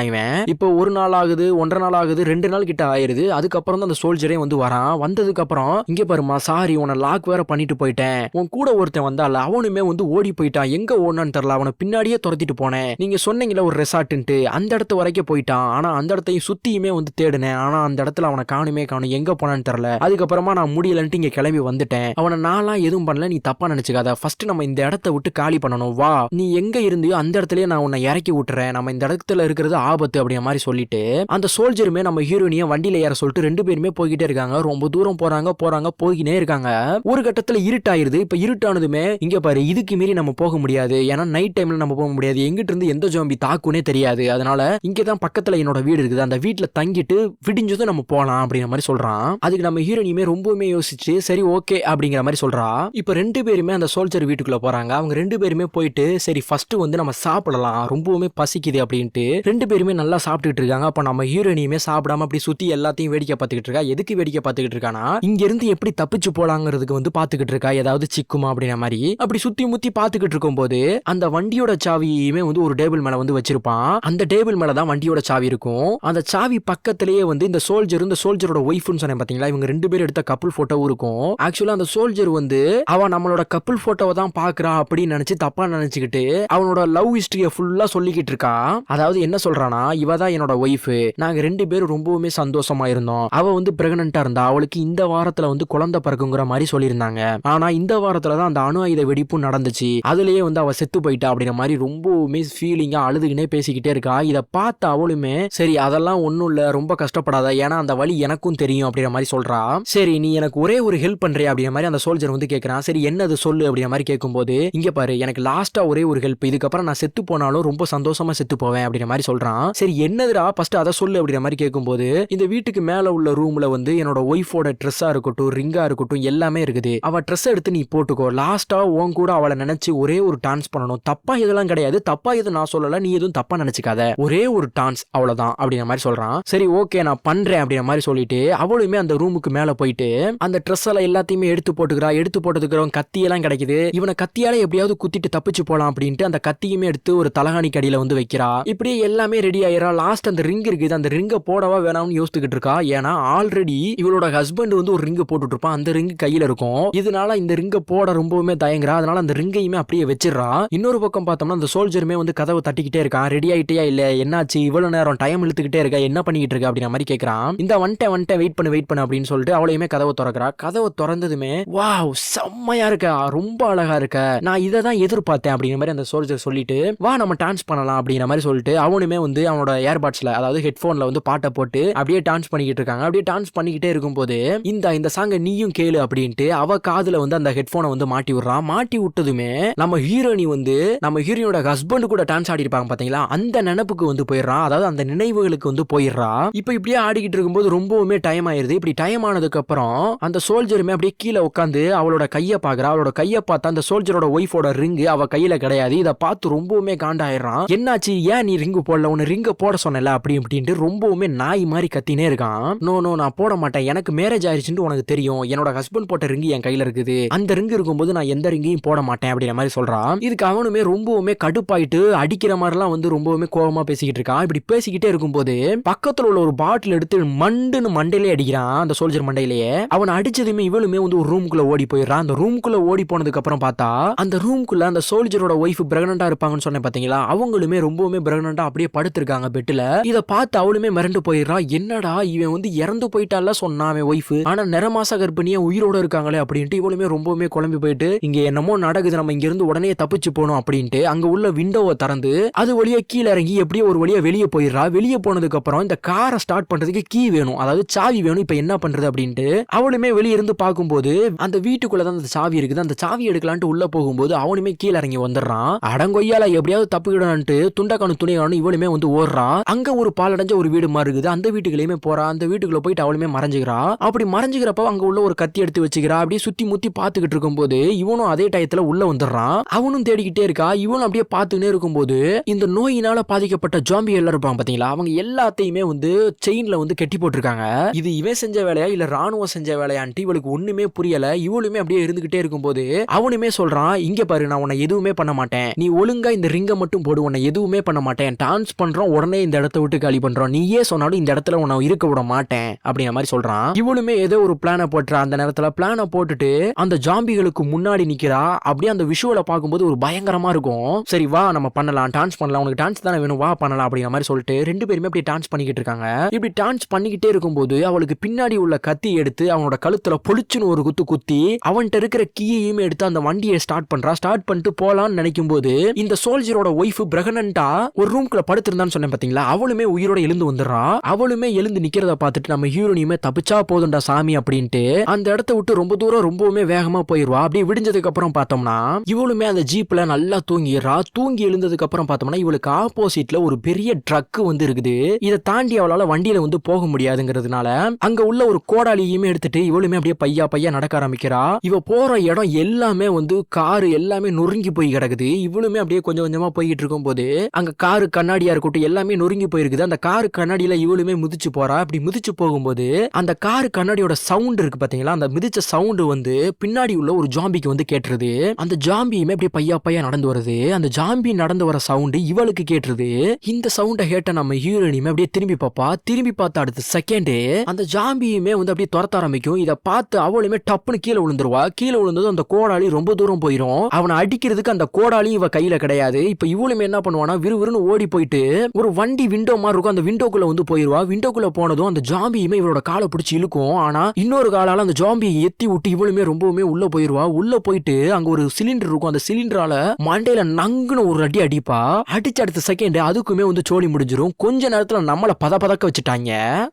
இப்போ ஒரு நாள் ஆகுது, 1.5 நாள் ஆகுது, 2 நாள் கிட்ட ஆயிருது. அதுக்கப்புறம் தான் அந்த சோல்ஜரே வந்து வரான். வந்ததுக்கு அப்புறம் இங்க பாருமா சாரி உன்னை லாக் வேற பண்ணிட்டு போயிட்டேன், உன் கூட ஒருத்தன் வந்தால அவனுமே வந்து ஓடி போயிட்டான், எங்க ஓடனான்னு தெரியல, அவனை பின்னாடியே துரத்திட்டு போனேன், நீங்க சொன்னீங்களா ஒரு ரெசார்ட்ன்ட்டு அந்த இடத்து வரைக்கும் போயிட்டான், ஆனா அந்த இடத்தையும் சுத்தியுமே வந்து தேடினேன். ஆனா அந்த இடத்துல அவனை காணுமே எங்க போனான்னு தெரியல. அதுக்கப்புறமா நான் முடியலன்ட்டு இங்க கிளம்பி வந்துட்டேன். அவனை நான்லாம் எதுவும் பண்ணல, நீ தப்பா நினைச்சுக்காத. ஃபர்ஸ்ட் நம்ம இந்த இடத்த விட்டு காலி பண்ணணும், வா. நீ எங்க இருந்தியோ அந்த இடத்துலயே நான் உன்னை இறக்கி விட்டுறேன். நம்ம இந்த இடத்துல இருக்கிறது ஆபத்து அப்படிங்கிற மாதிரி சொல்லிட்டு அந்த சோல்ஜருமே நம்ம ஹீரோயினியை வண்டியில ஏற சொல்லிட்டு 2 பேருமே போய்கிட்டே இருக்காங்க. ரொம்ப தூரம் போறாங்க போய்கினே இருக்காங்க. ஒரு கட்டத்துல இருட்டாயிருது. இப்ப இருட்டானதுமே இங்க பாரு, இதுக்கு மீறி நம்ம போக முடியாது. ஏன்னா நைட் டைம்ல நம்ம போக முடியாது. எங்கிட்ட இருந்து எந்த ஜாம்பி தாக்குனே தெரியாது. அதனால இங்கதான் பக்கத்துல என்னோட வீடு இருக்குது. அந்த வீட்டுல தங்கிட்டு விடிஞ்சதும் நம்ம போலாம் அப்படிங்கிற மாதிரி சொல்றான். அதுக்கு நம்ம ஹீரோயினுமே ரொம்பவுமே யோசிச்சு சரி ஓகே அப்படிங்கிற மாதிரி சொல்றா. இப்ப 2 பேருமே அந்த சோல்ஜர் வீட்டுக்குள்ள போறாங்க. அவங்க 2 பேருமே போயிட்டு சரி ஃபர்ஸ்ட் வந்து நம்ம சாப்பிடலாம், ரொம்பவுமே பசிக்குது அப்படின்ட்டு 2 பேருமே நல்லா சாப்பிட்டுட்டு இருக்காங்க. அப்ப நம்ம ஹீரோயினியுமே சாப்பிடாம அப்படி சுத்தி எல்லாத்தையும் வேடிக்கை பார்த்துக்கிட்டு இருக்கா. எதுக்கு வேடிக்கை பார்த்துக்கிட்டு இருக்கானா, இங்க இருந்து எப்படி தப்பிச்சு போலாங்கிறதுக்கு வந்து பாத்துக்கிட்டு இருக்கா, ஏதாவது சிக்குமா அப்படிங்கிற மாதிரி. அப்படி சுத்தி முத்தி பாத்துக்கிட்டு இருக்கும் போது அந்த வண்டியோட சாவியுமே வந்து ஒரு டேபிள் மேல வந்து வச்சிருப்பான். அந்த டேபிள் மேலதான் வண்டியோட சாவி இருக்கும். அந்த சாவி பக்கத்திலேயே வந்து இந்த சோல்ஜரோட ஒய்ஃப்னு சொன்னேன் பாத்தீங்களா, இவங்க 2 பேரும் எடுத்த கப்புள் போட்டோவும் இருக்கும். ஆக்சுவலா அந்த சோல்ஜர் வந்து அவன் நம்மளோட கப்புள் போட்டோவை தான் பாக்குறா அப்படின்னு நினைச்சு தப்பா நினைச்சுக்கிட்டு அவனோட லவ் ஹிஸ்டரிய ஃபுல்லா சொல்லிக்கிட்டு இருக்கா. அதாவது என்ன சொல்றானா, இவ தான் என்னோட ஒய்ஃப், நாங்க 2 பேரும் ரொம்பவுமே சந்தோஷமா இருந்தோம். அவ வந்து பிரெக்னன்ட்டா இருந்தா, அவளுக்கு இந்த வாரத்துல வந்து குழந்தை பிறக்குங்கிற மாதிரி சொல்லியிருந்தாங்க. ஆனா இந்த வாரத்துல தான் அந்த அணு ஆயுத வெடிப்பு நடந்துச்சு. அதுலயே வந்து அவ செத்து போயிட்டா அப்படிங்கிற மாதிரி ரொம்பவுமே ஃபீலிங்கா அழுதுகினே பேசிக்கிட்டே இருக்கா. இத பார்த்த அவளுமே சரி அதெல்லாம் ஒண்ணும் இல்ல, ரொம்ப கஷ்டப்படாத, ஏன்னா அந்த வலி எனக்கும் தெரியும் அப்படிங்கிற மாதிரி சொல்றா. சரி நீ எனக்கு ஒரே ஒரு ஹெல்ப் பண்றியா அப்படிங்கிற மாதிரி அந்த சோல்ஜர் வந்து கேட்கறான். சரி என்னது சொல்லு அப்படிங்கிற மாதிரி கேட்கும்போது இங்க பாரு, எனக்கு லாஸ்டா ஒரே ஒரு ஹெல்ப், இதுக்கப்புறம் நான் செத்து போனாலும் ரொம்ப சந்தோஷமா செத்து போவேன் அப்படிங்கிற மாதிரி சொல்றான். சரி என்னதுடா ஃபர்ஸ்ட் அதை சொல்லு அப்படிங்கிற மாதிரி கேட்கும்போது இந்த வீட்டுக்கு மேல உள்ள ரூம்ல வந்து என்னோட ஒய்ஃபோட ட்ரெஸ்ஸா இருக்கட்டும், ரிங்கா இருக்கட்டும், எல்லாமே இருக்குது. அவ ட்ரெஸ் எடுத்து நீ போட்டுக்கோ. லாஸ்டா உன் கூட அவளை நினைச்சு ஒரே ஒரு டான்ஸ் பண்ணணும். தப்பா இதெல்லாம் கிடையாது, தப்பா எதுவும் நான் சொல்லல, நீ எதுவும் தப்பா நினைச்சுக்காத, ஒரே ஒரு டான்ஸ் அவ்வளவுதான் அப்படிங்கிற மாதிரி சொல்றான். சரி ஓகே நான் பண்றேன் அப்படிங்கிற மாதிரி சொல்லிட்டு அவளுமே அந்த ரூமுக்கு மேல போயிட்டு அந்த ட்ரெஸ் எல்லாம் எல்லாத்தையுமே எடுத்து போட்டுக்கிறா. எடுத்து போட்டதுக்கு கத்தியெல்லாம் கிடைக்குது. இவனை கத்தியால எப்படியாவது குத்திட்டு தப்பிச்சு போலாம் அப்படின்ட்டு அந்த கத்தியுமே எடுத்து ஒரு தலகாணி கடியில வந்து வைக்கிறா. இப்படியே எல்லாமே ரெடி ஆயிரா. லாஸ்ட் அந்த ரிங் இருக்குது, அந்த ரிங்க போடவா வேணாம்னு யோசிச்சுக்கிட்டு இருக்கா. ஏன்னா ஆல்ரெடி இவளோட ஹஸ்பண்ட் வந்து ஒரு ரிங் போட்டுட்டு இருப்பான், அந்த ரிங் கையில இருக்கும். இதனால இந்த ரிங்க போட ரொம்பவுமே தயங்குறா. அதனால அந்த ரிங்கையுமே அப்படியே வச்சிடறா. இன்னொரு பக்கம் பார்த்தோம்னா அந்த சோல்ஜருமே வந்து கதவை தட்டிக்கிட்டே இருக்கான். ரெடி ஆயிட்டியா இல்ல, என்னாச்சு இவ்வளவு நேரம் டைம் இழுத்துக்கிட்டே இருக்கா, என்ன பண்ணிக்கிட்டு இருக்க அப்படிங்கிற மாதிரி கேட்கறான். இந்த வந்துட்டேன் வெயிட் பண்ணு அப்படின்னு சொல்லிட்டு அவளையுமே கதவை திறக்கிறா. கதவை திறந்ததுமே வாவ் செம்மையா இருக்க, ரொம்ப அழகா இருக்க, நான் இதை தான் எதிர்பார்த்தேன் அப்படிங்கிற மாதிரி அந்த சோல்ஜர் சொல்லிட்டு வா நம்ம டான்ஸ் பண்ணலாம் அப்படிங்கிற மாதிரி சொல்லிட்டு அவனுமே வந்து அவனோட ஏர்பாட்ஸ்ல அதாவது ஹெட்போன்ல வந்து பாட்டை போட்டு அப்படியே டான்ஸ் பண்ணிக்கிட்டு இருக்காங்க. அப்படியே டான்ஸ் பண்ணிக்கிட்டே இருக்கும்போது இந்த சாங்கை நீயும் கேளு அப்படின்ட்டு அவ காதுல வந்து அந்த ஹெட்போனை வந்து மாட்டி விடுறான். மாட்டி விட்டதுமே நம்ம ஹீரோயினி வந்து நம்ம ஹீரோனோட ஹஸ்பண்ட் கூட டான்ஸ் ஆடி இருப்பாங்க பாத்தீங்களா, அந்த நினைப்புக்கு வந்து போயிடுறான். அதாவது அந்த நினைவுகளுக்கு வந்து போயிடுறா. இப்ப இப்படியே ஆடிக்கிட்டு இருக்கும்போது ரொம்பவுமே டைம் ஆயிருது. இப்படி டைம் ஆனதுக்கு அப்புறம் அந்த சோல்ஜருமே அப்படியே கீழே உட்காந்து அவளோட கையை பாக்குறா. அவளோட கையை பார்த்தா அந்த சோல்ஜரோட ஒய்ஃபோட ரிங் அவ கையில கிடையாது. இதை பார்த்து ரொம்பவுமே காண்டாயிடுறான். என்னாச்சு, ஏன் நீ ரிங்கு போடல, உன்னை ரிங்க போட சொன்னல அப்படின்ட்டு ரொம்பவுமே நாய் மாதிரி கத்தினே இருக்கான். நோ நான் போட மாட்டேன், எனக்கு மேரேஜ் ஆயிடுச்சுன்னு உனக்கு தெரியும், என்னோட ஹஸ்பண்ட் போட்ட ரிங்கு என் கையில இருக்குது, அந்த ரிங் இருக்கும்போது நான் எந்த ரிங்கையும் போட மாட்டேன் அப்படிங்கிற மாதிரி சொல்றான். இதுக்கு அவனுமே ரொம்பவுமே கடுப்பாயிட்டு அடிக்கிற மாதிரிலாம் வந்து ரொம்பவுமே கோபமா பேசிக்கிட்டு இருக்கான். இப்படி பேசிக்கிட்டே இருக்கும்போது பக்கத்துல உள்ள ஒரு பாட்டில் எடுத்து மண்டுன்னு மண்டையிலே அடிக்கிறான். அந்த சோல்ஜர் மண்டையிலேயே அவன் அடிச்சதுமே இவளுமே வந்து ஒரு ரூமுக்குள்ள ஓடி போயிடுறான். அந்த ரூமுக்குள்ள ஓடி போனதுக்கு அப்புறம் பார்த்தா அந்த ரூமுக்குள்ள அந்த சோல்ஜரோட ஒய்ஃப் பிரெக்னன்ட்டா இருப்பாங்கன்னு சொன்னேன் பாத்தீங்களா, அவங்களுமே ரொம்பவுமே பிரெக்னன்ட்டா அப்படியே படுத்திருக்காங்க பெட்ல. இத பார்த்து அவளுமே மிரண்டு போயிடுறா. என்னடா இவன் வந்து இறந்து போயிட்டால சொன்னான் அவன் ஒய்ஃப், ஆனா நிறமாச கர்ப்பிணியா உயிரோட இருக்காங்களே அப்படின்ட்டு இவளுமே ரொம்பவுமே குழம்பி போயிட்டு இங்க என்னமோ நடக்குது, நம்ம இங்க இருந்து உடனே தப்பிச்சு போகணும் அப்படின்ட்டு அங்க உள்ள விண்டோவை திறந்து அது வழியா கீழே இறங்கி எப்படியோ ஒரு வழியா வெளியே போயிடுறா. வெளியே போனதுக்கு அப்புறம் இந்த காரை ஸ்டார்ட் பண்றதுக்கு கீ வேணும், அதாவது சாவி வேணும். இப்ப என்ன பண்றது அப்படின்ட்டு அவளுமே வெளியே இருந்து பார்க்கும்போது அந்த வீட்டுக்குள்ளதான் அந்த சாவி இருக்குது. அந்த சாவி எடுக்கலான்ட்டு உள்ள போகும்போது அவனுமே கீழே இறங்கி வந்துடுறான். அடங்கொய்யால எப்படியாவது தப்பிக்கிடணும்ட்டு துண்டக்கானு துணியானு இவளுமே வந்து ஓடுறா. அங்க ஒரு பாலடைஞ்ச ஒரு வீடு மாதிரி இருக்குது, அந்த வீட்டுக்குள்ளேயுமே போறா. அந்த வீட்டுக்குள்ள போயிட்டு அவளுமே மறைஞ்சுக்கிறா. அப்படி மறைஞ்சுக்கிறப்ப அங்க உள்ள ஒரு கத்தி எடுத்து வச்சுக்கிறா. அப்படியே சுத்தி முத்தி பாத்துக்கிட்டு இருக்கும்போது இவனும் அதே டயத்துல உள்ள வந்துடுறான். அவனும் தேடிக்கிட்டே இருக்கா. இவனும் அப்படியே பார்த்துன்னே இருக்கும்போது இந்த நோயினால பாதிக்கப்பட்ட ஜாம்பி எல்லாம் இருப்பாங்க பாத்தீங்களா, அவங்க எல்லாத்தையுமே வந்து செயின்ல வந்து கட்டி போட்டிருக்காங்க. இது இவன் செஞ்ச வேலையா இல்ல ராணுவம் செஞ்ச வேலையான்ட்டு இவளுக்கு ஒண்ணுமே புரியல. இவளுமே அப்படியே இருந்துகிட்டே இருக்கும்போது அவனுமே சொல்றான், இங்க பாரு நான் உன்னை எதுவுமே பண்ண மாட்டேன், நீ ஒழுங்கா இந்த ரிங்க மட்டும் போடு, உன்னை எதுவுமே பண்ண மாட்டேன், டான்ஸ் பண்றோம் உடனே இந்த இடத்த விட்டு காலி பண்றோம், நீயே சொன்னாலும் இந்த இடத்துல உன்னை இருக்க விட மாட்டேன் அப்படிங்கிற மாதிரி சொல்றான். இவளுமே ஏதோ ஒரு பிளானை போட்டுறா. அந்த நேரத்துல பிளானை போட்டுட்டு அந்த ஜாம்பிகளுக்கு முன்னாடி நிக்கிறா. அப்படியே அந்த விஷுவலை பார்க்கும்போது ஒரு பயங்கரமா இருக்கும். சரி வா நம்ம பண்ணலாம், டான்ஸ் பண்ணலாம், உனக்கு டான்ஸ் தானே வேணும், வா பண்ணலாம் அப்படிங்கிற மாதிரி சொல்லிட்டு 2 பேருமே அப்படியே டான்ஸ் பண்ணிக்கிட்டு இருக்காங்க. இப்படி டான்ஸ் பண்ணிக்கிட்டே இருக்கும்போது அவளுக்கு பின்னாடி உள்ள கத்தி எடுத்து அவனோட கழுத்துல பொழிச்சுன்னு ஒரு குத்து குத்தி அவன்கிட்ட இருக்கிற கீயையும் எடுத்து அந்த வண்டியை ஸ்டார்ட் பண்றா. ஸ்டார்ட் பண்ணிட்டு போலான்னு நினைக்கும் போது இந்த சோல்ஜரோட ஒய்ஃப் பிரெக்னன்ட்டா ஒரு ரூம்குள்ள படுத்திருந்தான்னு சொன்னேன் பாத்தீங்களா, அவளுமே உயிரோட எழுந்து வந்துடுறான். அவளுமே எழுந்து நிக்கிறத பார்த்துட்டு நம்ம ஹீரோனியுமே தப்பிச்சா போதும்டா சாமி அப்படின்ட்டு அந்த இடத்த விட்டு ரொம்ப தூரம் ரொம்பவுமே வேகமா போயிருவா. அப்படியே விடிஞ்சதுக்கு அப்புறம் பார்த்தோம்னா இவளுமே அந்த ஜீப்ல நல்லா தூங்கிடுறா. தூங்கி எழுந்ததுக்கு அப்புறம் பார்த்தோம்னா இவளுக்கு ஆப்போசிட்ல ஒரு பெரிய ட்ரக் வந்து இருக்குது. இதை தாண்டி அவளால வண்டியில வந்து போக முடியாதுங்கிறதுனால அங்க உள்ள ஒரு கோடாலியுமே எடுத்துட்டு இவளுமே அப்படியே பையா பையா நடக்க ஆரம்பிக்கிறா. இவ போற இடம் எல்லாமே வந்து காரு எல்லாமே நொறுங்கி போய் கிடக்குது. இவளுமே அப்படியே கொஞ்சம் கொஞ்சமா போய்கிட்டு இருக்கும் போது அங்க காரு கண்ணாடியா இருக்கட்டும் எல்லாமே நொறுங்கி போயிருக்குது. அந்த காரு கண்ணாடியில இவளுமே மிதிச்சு போறா. அப்படி மிதிச்சு போகும்போது அந்த காரு கண்ணாடியோட சவுண்ட் இருக்கு பாத்தீங்களா, அந்த மிதிச்ச சவுண்ட் வந்து பின்னாடி உள்ள ஒரு ஜாம்பிக்கு வந்து கேட்டுருது. அந்த ஜாம்பியுமே அப்படியே பையா பையா நடந்து வருது. அந்த ஜாம்பி நடந்து வர சவுண்ட் இவளுக்கு கேட்டுருது. இந்த சவுண்டை கேட்ட நம்ம ஹீரோயினுமே அப்படியே திரும்பி பாப்பா. திரும்பி பார்த்த அடுத்த செகண்டே அந்த ஜாம்பியுமே வந்து அப்படியே துரத்த ஆரம்பிக்கும். இதை பார்த்து அவளுமே டப்புன்னு கீழே விழுந்துருவா. கீழே விழுந்ததும் அந்த கோடாலி ரொம்ப தூரம் போயிடும். அவனை அடிக்கிறதுக்கு அந்த கோடாலி இவ கையில கிடையாது. இப்ப இவளுமே என்ன பண்ணுவானா விறுவிறுன்னு ஓடி போயிட்டு ஒரு வண்டி விண்டோ மாதிரி இருக்கும், அந்த விண்டோக்குள்ள வந்து போயிருவா. விண்டோக்குள்ள போனதும் அந்த ஜாம்பியுமே இவளோட காலை பிடிச்சி இழுக்கும். ஆனா இன்னொரு காலால அந்த ஜாம்பியை எத்தி விட்டு இவளுமே ரொம்பவுமே உள்ள போயிருவா. உள்ள போயிட்டு அங்க ஒரு சிலிண்டர் இருக்கும். அந்த சிலிண்டரால மண்டையில நங்குன்னு ஒரு அடி அடிப்பா. அடிச்ச அடுத்த செகண்ட் அதுக்குமே வந்து சோழி முடிஞ்சிரும். கொஞ்ச நேரத்துல நம்மள பதக்க வச்சுட்டாங்க.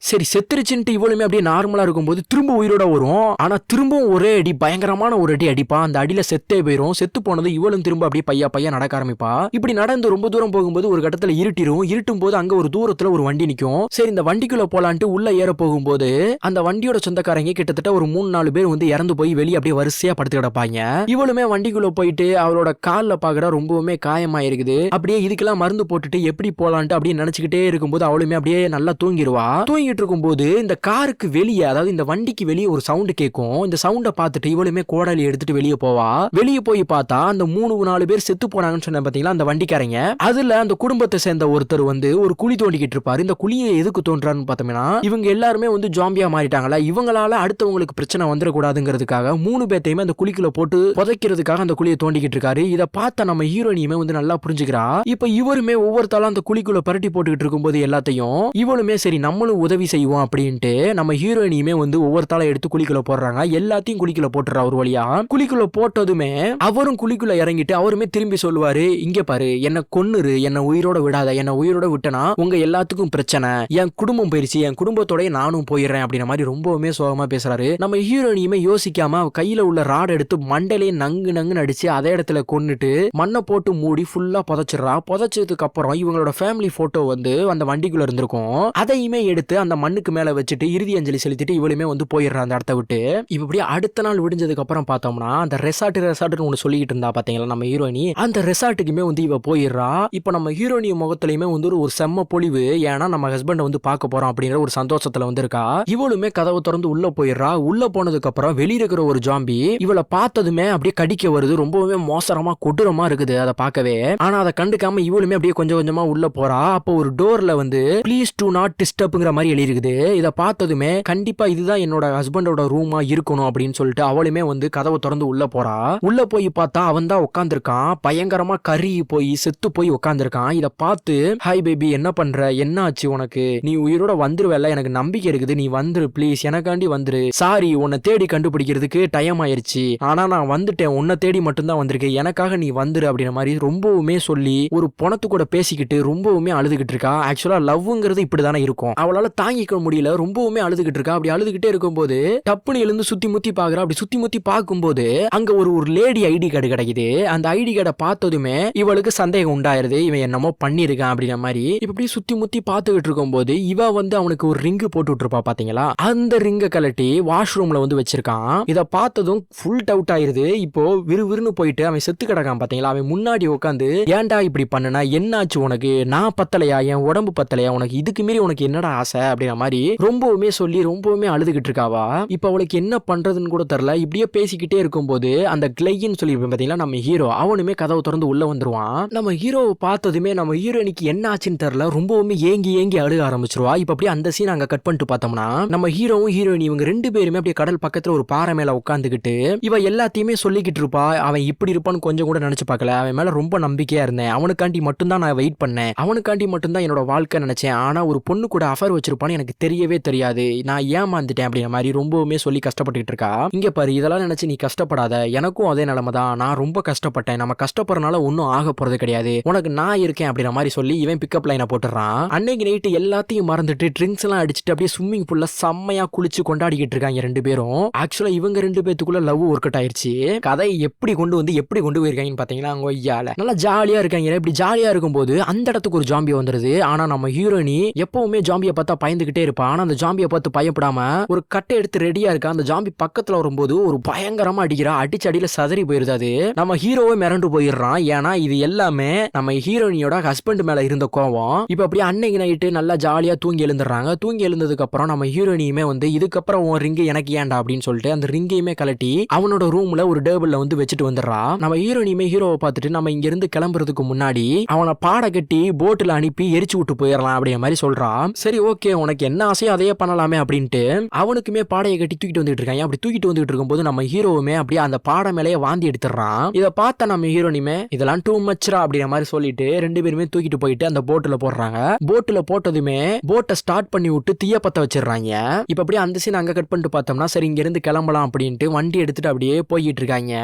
சரி செத்துருச்சுன்ட்டு இவளுமே அப்படியே நார்மலா இருக்கும்போது திரும்ப உயிரோட வரும். ஆனா திரும்பவும் ஒரே அடி பயங்கரமான ஒரு அடி அடிப்பா. அந்த அடியில செத்தே போயிரும். செத்து போனது இவளும் திரும்ப அப்படியே பையா பையா நடக்க ஆரம்பிப்பா. இப்படி நடந்து ரொம்ப தூரம் போகும்போது ஒரு கட்டத்துல இருட்டிரும். இருட்டும் போது அங்க ஒரு தூரத்துல ஒரு வண்டி நிக்கும். சரி இந்த வண்டிக்குள்ள போலான்ட்டு உள்ள ஏற போகும்போது அந்த வண்டியோட சொந்தக்காரங்க கிட்டத்தட்ட ஒரு 3-4 பேர் வந்து இறந்து போய் வெளியே அப்படியே வரிசையா படுத்து கிடப்பாங்க. இவளுமே வண்டிக்குள்ள போயிட்டு அவளோட கால்ல பாக்குற ரொம்பவுமே காயமாயிருக்குது. அப்படியே இதுக்கெல்லாம் மருந்து போட்டுட்டு எப்படி போலான்ட்டு அப்படியே நினைச்சுக்கிட்டே இருக்கும்போது அவளுமே அப்படியே நல்லா தூங்கிடுவா. தூங்கிட்டு இருக்கும்போது இந்த காருக்கு வெளியே, அதாவது இந்த வண்டிக்கு வெளியே ஒரு சவுண்ட் கேட்கும். இந்த சவுண்டை பார்த்துட்டு இவளுமே கோடாலி எடுத்துட்டு வெளியே போவா. வெளியே போய் பார்த்தா அந்த 3-4 பேர் செத்து போனாங்கன்னு சொன்ன பாத்தீங்களா அந்த வண்டிக்காரங்க. அதுல அந்த குடும்பத்தை சேர்ந்த ஒருத்தர் வந்து ஒரு குழி தோண்டிக்கிட்டு இருப்பாரு. இந்த குழியை எதுக்கு தோன்றான்னு பார்த்தோம்னா இவங்க எல்லாருமே வந்து ஜாம்பியா மாறிட்டாங்களா, இவங்களால அடுத்தவங்களுக்கு பிரச்சனை வந்துடக்கூடாதுங்கிறதுக்காக 3 பேத்தையுமே அந்த குழிக்குள்ள போட்டு புதைக்கிறதுக்காக அந்த குழியை தோண்டிக்கிட்டு இருக்காரு. இதை பார்த்த நம்ம ஹீரோயினியுமே வந்து நல்லா புரிஞ்சுக்கிறா. இப்ப இவருமே ஒவ்வொருத்தாலும் அந்த குழிக்குள்ள பரட்டி போட்டுக்கிட்டு இருக்கும்போது எல்லாத்தையும் இவளுமே சரி நம்மளும் உதவி செய்வோம் அப்படின்ட்டு நம்ம ஹீரோயினியுமே வந்து ஒவ்வொருத்தாலும் எடுத்து குழிக்குள்ள போடுறாங்க. எல்லாத்தையும் குழிக்குள்ள போட்டுறா. ஒரு வழியா குழிக்குள்ள போட்டதுமே அவரும் குழிக்குள்ள இறங்கிட்டு அவருமே திரும்பி சொல்லுவாரு, இங்க பாரு என்ன கொன்னுரு, என்ன உயிரோட விடாத, என்ன உயிரோட விட்டனா உங்க எல்லாத்துக்கும் பிரச்சனை, என் குடும்பம் போயிருச்சு, என் குடும்பத்தோட நானும் போயிடுறேன் அப்படின்ற மாதிரி ரொம்பவுமே சோகமா பேசுறாரு. நம்ம ஹீரோயினியுமே யோசிக்காம கையில உள்ள ராட் எடுத்து மண்டையிலேயே நங்குன்னு அடிச்சு அதே இடத்துல கொன்னுட்டு மண்ணை போட்டு மூடி ஃபுல்லா புதைச்சிடறா. புதைச்சதுக்கு அப்புறம் இவங்களோட ஃபேமிலி போட்டோ வந்து அந்த வண்டிக்குள்ள இருந்திருக்கும். அதையுமே எடுத்து அந்த மண்ணுக்கு மேல வச்சுட்டு இறுதி அஞ்சலி செலுத்திட்டு இவளுமே வந்து போயிடுறா அந்த இடத்த விட்டு. இப்படியே அடுத்த நாள் விடிஞ்சதுக்கு அப்புறம் பார்த்தோம்னா அந்த ரெசார்ட்னு ஒண்ணு சொல்லிட்டு இருந்தா பாத்தீங்களா நம்ம ஹீரோயினி, அந்த ரெசார்ட்டுக்குமே வந்து இவ போயிடுறா. இப்ப நம்ம ஹீரோயினி முகத்திலயுமே வந்து ஒரு செம்ம பொலிவு. ஏன்னா நம்ம ஹஸ்பண்ட் வந்து பார்க்க போறோம் அப்படிங்கிற ஒரு சந்தோஷத்துல வந்து இருக்கா. இவளுமே கதவை திறந்து உள்ள போயிடுறா. உள்ள போனதுக்கு அப்புறம் வெளிய இருக்கிற ஒரு ஜாம்பி இவளை பார்த்ததுமே அப்படியே கடிக்க வருது. ரொம்பவே மோசமா கொடூரமா இருக்குது அதை பார்க்கவே. ஆனா அதை கண்டுக்காம இவளுமே அப்படியே கொஞ்சம் கொஞ்சமா உள்ள போறா. அப்போ ஒரு டோர்ல வந்து ப்ளீஸ் டு நாட் டிஸ்டர்ப்ங்கிற மாதிரி எழுதி இருக்குது. இதை பார்த்ததுமே கண்டிப்பா இதுதான் என்னோட ஹஸ்பண்டோட ரூமா இருக்கணும் அப்படின்னு சொல்லிட்டு அவளுமே வந்து கதவை திறந்து உள்ள போறா. உள்ள போய் பார்த்தா அவன் தான் உட்காந்துருக்கான். பயங்கரமா கறி போய் செத்து போய் உட்காந்துருக்கான். இதை பார்த்து ஹாய் பேபி என்ன பண்ற, என்ன ஆச்சு உனக்கு, நீ உயிரோட வந்துருவல்ல, எனக்கு நம்பிக்கை இருக்குது, நீ வந்துரு ப்ளீஸ், எனக்காண்டி வந்துரு, சாரி உன்னை தேடி கண்டுபிடிக்கிறதுக்கு டைம் ஆயிருச்சு, ஆனா நான் வந்துட்டேன், உன்னை தேடி மட்டும்தான் வந்திருக்கேன், எனக்காக நீ வந்துரு அப்படின்ற மாதிரி ரொம்பவுமே சொல்லி ஒரு பொணத்து கூட பேசிக்கிட்டு ரொம்பவுமே அழுதுகிட்டு இருக்கா. ஆக்சுவலா லவ்ங்கிறது இப்படிதானே இருக்கும். அவளால தாங்கிக்க முடியல, ரொம்பவுமே அழுதுகிட்டு இருக்கா. அப்படி அழுதுகிட்டே இருக்கும்போது டப்புன்னு எழுந்து சுத்தி முத்தி பாக்குறா. அப்படி சுத்தி முத்தி பார்க்கும்போது அங்க ஒரு லேடி ஐடி கார்டு கிடைக்குது. அந்த ஐடி கார்டை பார்த்ததுமே இவளுக்கு சந்தேகம் உண்டாயிருது, இவன் என்னமோ பண்ணிருக்கான் அப்படின்ற மாதிரி. இப்படி சுத்தி முத்தி பார்த்துக்கிட்டு இருக்கும் போது இவ வந்து அவனுக்கு ஒரு ரிங்கு போட்டு விட்டுருப்பா பாத்தீங்களா, அந்த ரிங்கை கலட்டி வாஷ்ரூம்ல வந்து வச்சிருக்கான். இதை பார்த்ததும் ஃபுல் டவுட் ஆயிருது. இப்போ விறுவிறுன்னு போயிட்டு அவன் செத்து கிடக்கான் பாத்தீங்களா, அவன் முன்னாடி உட்காந்து ஏன்டா இப்படி பண்ணுனா, என்னாச்சு உனக்கு, நான் பத்தலையா, என் உடம்பு பத்தலையா, உனக்கு இதுக்கு மீறி உனக்கு என்னடா ஆசை அப்படின்ற மாதிரி ரொம்பவுமே சொல்லி ரொம்பவுமே அழுதுகிட்டு இருக்காவா. இப்ப அவளுக்கு என்ன பண்றதுன்னு கூட தெரியல. இப்படியே பேசிக்கிட்டே இருக்கும்போது அந்த கிளைன்னு சொல்லி பாத்தீங்களா நம்ம ஹீரோ, அவனுமே கதவை திறந்து உள்ள வந்துருவான். நம்ம ஹீரோவை பார்த்ததுமே நம்ம ஹீரோயினுக்கு என்ன ஆச்சுன்னு தெரியல, ரொம்பவுமே ஏங்கி அழுக ஆரம்பிச்சிருவா. இப்ப அப்படியே அந்த சீன் அங்க கட் பண்ணிட்டு பார்த்தோம்னா நம்ம ஹீரோவும் ஹீரோயின் இவங்க 2 பேருமே அப்படியே கடல் பக்கத்துல ஒரு பாறை மேல உட்காந்துக்கிட்டு இவ எல்லாத்தையுமே சொல்லிக்கிட்டு இருப்பா. அவன் இப்படி இருப்பான்னு கொஞ்சம் கூட நினைச்சு பார்க்கல, அவன் மேல ரொம்ப நம்பிக்கையா இருந்தேன், அவனுக்காண்டி மட்டும்தான் நான் வெயிட் பண்ணேன், அவனுக்காண்டி மட்டும்தான் என்னோட வாழ்க்கை நினைச்சேன். ஆனா ஒரு பொண்ணு கூட அஃபேர் வச்சிருப்பான்னு எனக்கு தெரியவே தெரியாது. நான் ஏமாந்துட்டேன் அப்படிங்கிற மாதிரி ரொம்பவுமே சொல்லி கஷ்டப்பட்டுட்டு இருக்கா. இங்க பாரு, இதெல்லாம் நினைச்சு நீ கஷ்டப்படாத. எனக்கும் அதே நிலைமை தான். நான் ரொம்ப கஷ்டப்பட்டேன். நம்ம கஷ்டப்படுறதுனால ஒன்னும் ஆக போறது கிடையாது. உனக்கு நான் இருக்கேன் அப்படிங்கிற மாதிரி சொல்லி இவன் பிக்கப் லைனை போட்டுறான். அன்னைக்கு நைட்டு எல்லாத்தையும் மறந்துட்டு ட்ரிங்க்ஸ் எல்லாம் அடிச்சுட்டு அப்படியே ஸ்விம்மிங் பூல்ல செம்மையா குளிச்சு கொண்டாடிக்கிட்டு இருக்காங்க ரெண்டு பேரும். ஆக்சுவலா இவங்க ரெண்டு பேத்துக்குள்ள லவ் ஒர்க் அவுட் ஆயிருச்சு. கதை எப்படி கொண்டு போயிருக்காங்கன்னு பாத்தீங்கன்னா அவங்க ஐயால நல்லா ஜாலியா இருக்காங்க. இப்படி ஜாலியா இருக்கும்போது அந்த இடத்துக்கு ஒரு ஜாம்பி வந்துருது. ஆனா நம்ம ஹீரோயினி எப்பவுமே ஜாம்பியை பார்த்தா பயந்துகிட்டே இருப்பா. ஆனா அந்த ஜாம்பியை பார்த்து பயப்படாம ஒரு கட்டை எடுத்து ரெடியா இருக்கா. அந்த ஜாம்பி பக்கத்துல வரும்போது ஒரு பயங்கரமா அடிக்கிறா. அடிச்சு அடியில சதறி போயிருது. அது நம்ம ஹீரோவே மிரண்டு போயிடுறான். ஏன்னா இது எல்லாமே நம்ம ஹீரோயினியோட ஹஸ்பண்ட் மேல இருந்த கோவம். இப்ப அப்படியே அன்னைக்கு நைட்டு நல்லா ஜாலியா தூங்கி எழுந்துடுறாங்க. தூங்கி எழுந்ததுக்கு அப்புறம் நம்ம ஹீரோயினியுமே வந்து இதுக்கப்புறம் உன் ரிங்கு எனக்கு ஏன்டா அப்படின்னு சொல்லிட்டு அந்த ரிங்கையுமே கலட்டி அவனோட ரூம்ல ஒரு டேபிள்ல வந்து வச்சுட்டு வந்துடுறா. நம்ம ஹீரோயினியுமே ஹீரோவை பார்த்துட்டு நம்ம இங்க இருந்து கிளம்புறதுக்கு முன்னாடி அவனை பாட கட்டி போட்டுல அனுப்பி எரிச்சு விட்டு போயிடலாம் அப்படிங்கிற மாதிரி சொல்றான். சரி ஓகே, உனக்கு என்ன ஆசையோ அதையே பண்ணலாமே அப்படின்ட்டு அவனுக்குமே பாடையை கட்டி தூக்கிட்டு வந்துட்டு இருக்காங்க. அப்படி தூக்கிட்டு வந்துட்டு இருக்கும்போது நம்ம ஹீரோவுமே அப்படியே அந்த பாட மேலேயே வாந்தி எடுத்துறான். இதை பார்த்த நம்ம ஹீரோனிமே இதெல்லாம் டூ மச்ரா அப்படிங்கிற மாதிரி சொல்லிட்டு ரெண்டு பேருமே தூக்கிட்டு போயிட்டு அந்த போட்டுல போடுறாங்க. போட்டுல போட்டதுமே போட்டை ஸ்டார்ட் பண்ணி விட்டு தீய பத்த வச்சிடறாங்க. இப்ப அப்படியே அந்த சீன் அங்க கட் பண்ணிட்டு பார்த்தோம்னா சரி இங்க இருந்து கிளம்பலாம் அப்படின்ட்டு வண்டி எடுத்துட்டு அப்படியே போய்கிட்டு இருக்காங்க.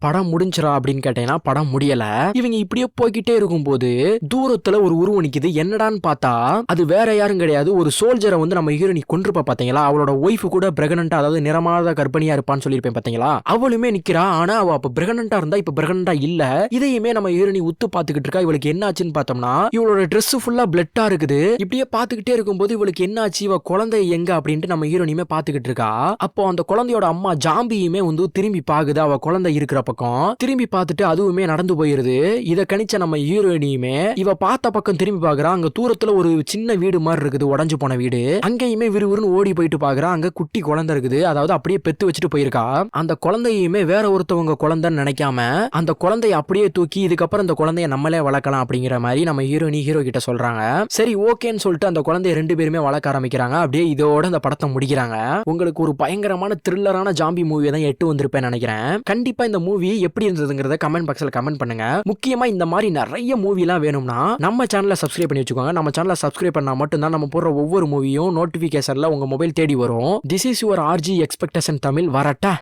படம் முடிஞ்சிரா அப்படின்னு கேட்டீங்கன்னா படம் முடியல. இவங்க இப்படியே போய்கிட்டே இருக்கும்போது தூரத்துல ஒரு உருவம் நிக்குது. என்னடான்னு பார்த்தா அது வேற யாரும் கிடையாது, ஒரு சோல்ஜரை வந்து நம்ம ஹீரோனி கொன்றுப்பா பாத்தீங்களா. அவளோட ஒய்ஃப் கூட பிரெக்னன்ட்டா, அதாவது நிறமாத கர்ப்பிணியா இருப்பான்னு சொல்லியிருப்பேன் பாத்தீங்களா. அவளுமே நிக்கிறா. ஆனா அவ அப்ப பிரெக்னன்ட்டா இருந்தா இப்ப பிரெக்னன்ட்டா இல்ல. இதையுமே நம்ம ஹீரோனி உத்து பாத்துக்கிட்டு இருக்கா. இவளுக்கு என்ன ஆச்சுன்னு பார்த்தோம்னா இவளோட ட்ரெஸ் ஃபுல்லா பிளட்டா இருக்குது. இப்படியே பாத்துக்கிட்டே இருக்கும்போது இவளுக்கு என்ன ஆச்சு, இவ குழந்தை எங்க அப்படின்ட்டு நம்ம ஹீரோனியுமே பாத்துக்கிட்டு இருக்கா. அப்போ அந்த குழந்தையோட அம்மா ஜாம்பியுமே வந்து திரும்பி பாக்குது அவ குழந்தை இருக்கிற பக்கம். திரும்பி பார்த்துட்டு அதுவுமே நடந்து போயிருது. இத கணிச்ச நம்ம ஹீரோயினியுமே இவ பார்த்த பக்கம் திரும்பி பாக்குறா. அங்க தூரத்துல ஒரு சின்ன வீடு மாதிரி இருக்குது, உடஞ்சு போன வீடு. அங்கேயுமே விறுவிறுன்னு ஓடி போயிட்டு பாக்குறா. அங்க குட்டி குழந்தை இருக்குது, அதாவது அப்படியே பெத்து வச்சுட்டு போயிருக்கா. அந்த குழந்தையுமே வேற ஒருத்தவங்க குழந்தைன்னு நினைக்காம அந்த குழந்தைய அப்படியே தூக்கி இதுக்கப்புறம் அந்த குழந்தைய நம்மளே வளர்க்கலாம் அப்படிங்கிற மாதிரி நம்ம ஹீரோயினி ஹீரோ கிட்ட சொல்றாங்க. சரி ஓகேன்னு சொல்லிட்டு அந்த குழந்தைய ரெண்டு பேருமே வளர்க்க ஆரம்பிக்கிறாங்க. அப்படியே இதோட அந்த படத்தை முடிக்கிறாங்க. உங்களுக்கு ஒரு பயங்கரமான த்ரில்லரான ஜாம்பி மூவி தான் எட்டு வந்திருப்பேன் நினைக்கிறேன். கண்டிப்பா இந்த மூவி எப்படி இருந்ததுங்கிறத கமெண்ட் பாக்ஸ்ல கமெண்ட் பண்ணுங்க. முக்கியமா இந்த மாதிரி நிறைய மூவிலாம் வேணும்னா நம்ம சேனலை சப்ஸ்கிரைப் பண்ணி வச்சுக்கோங்க. நம்ம சேனலை சப்ஸ்கிரைப் பண்ணா மட்டும்தான் நம்ம போடுற ஒவ்வொரு மூவியும் நோட்டிபிகேஷன்ல உங்க மொபைல் தேடி வரும். This is your RG expectation Tamil. வரட்டா.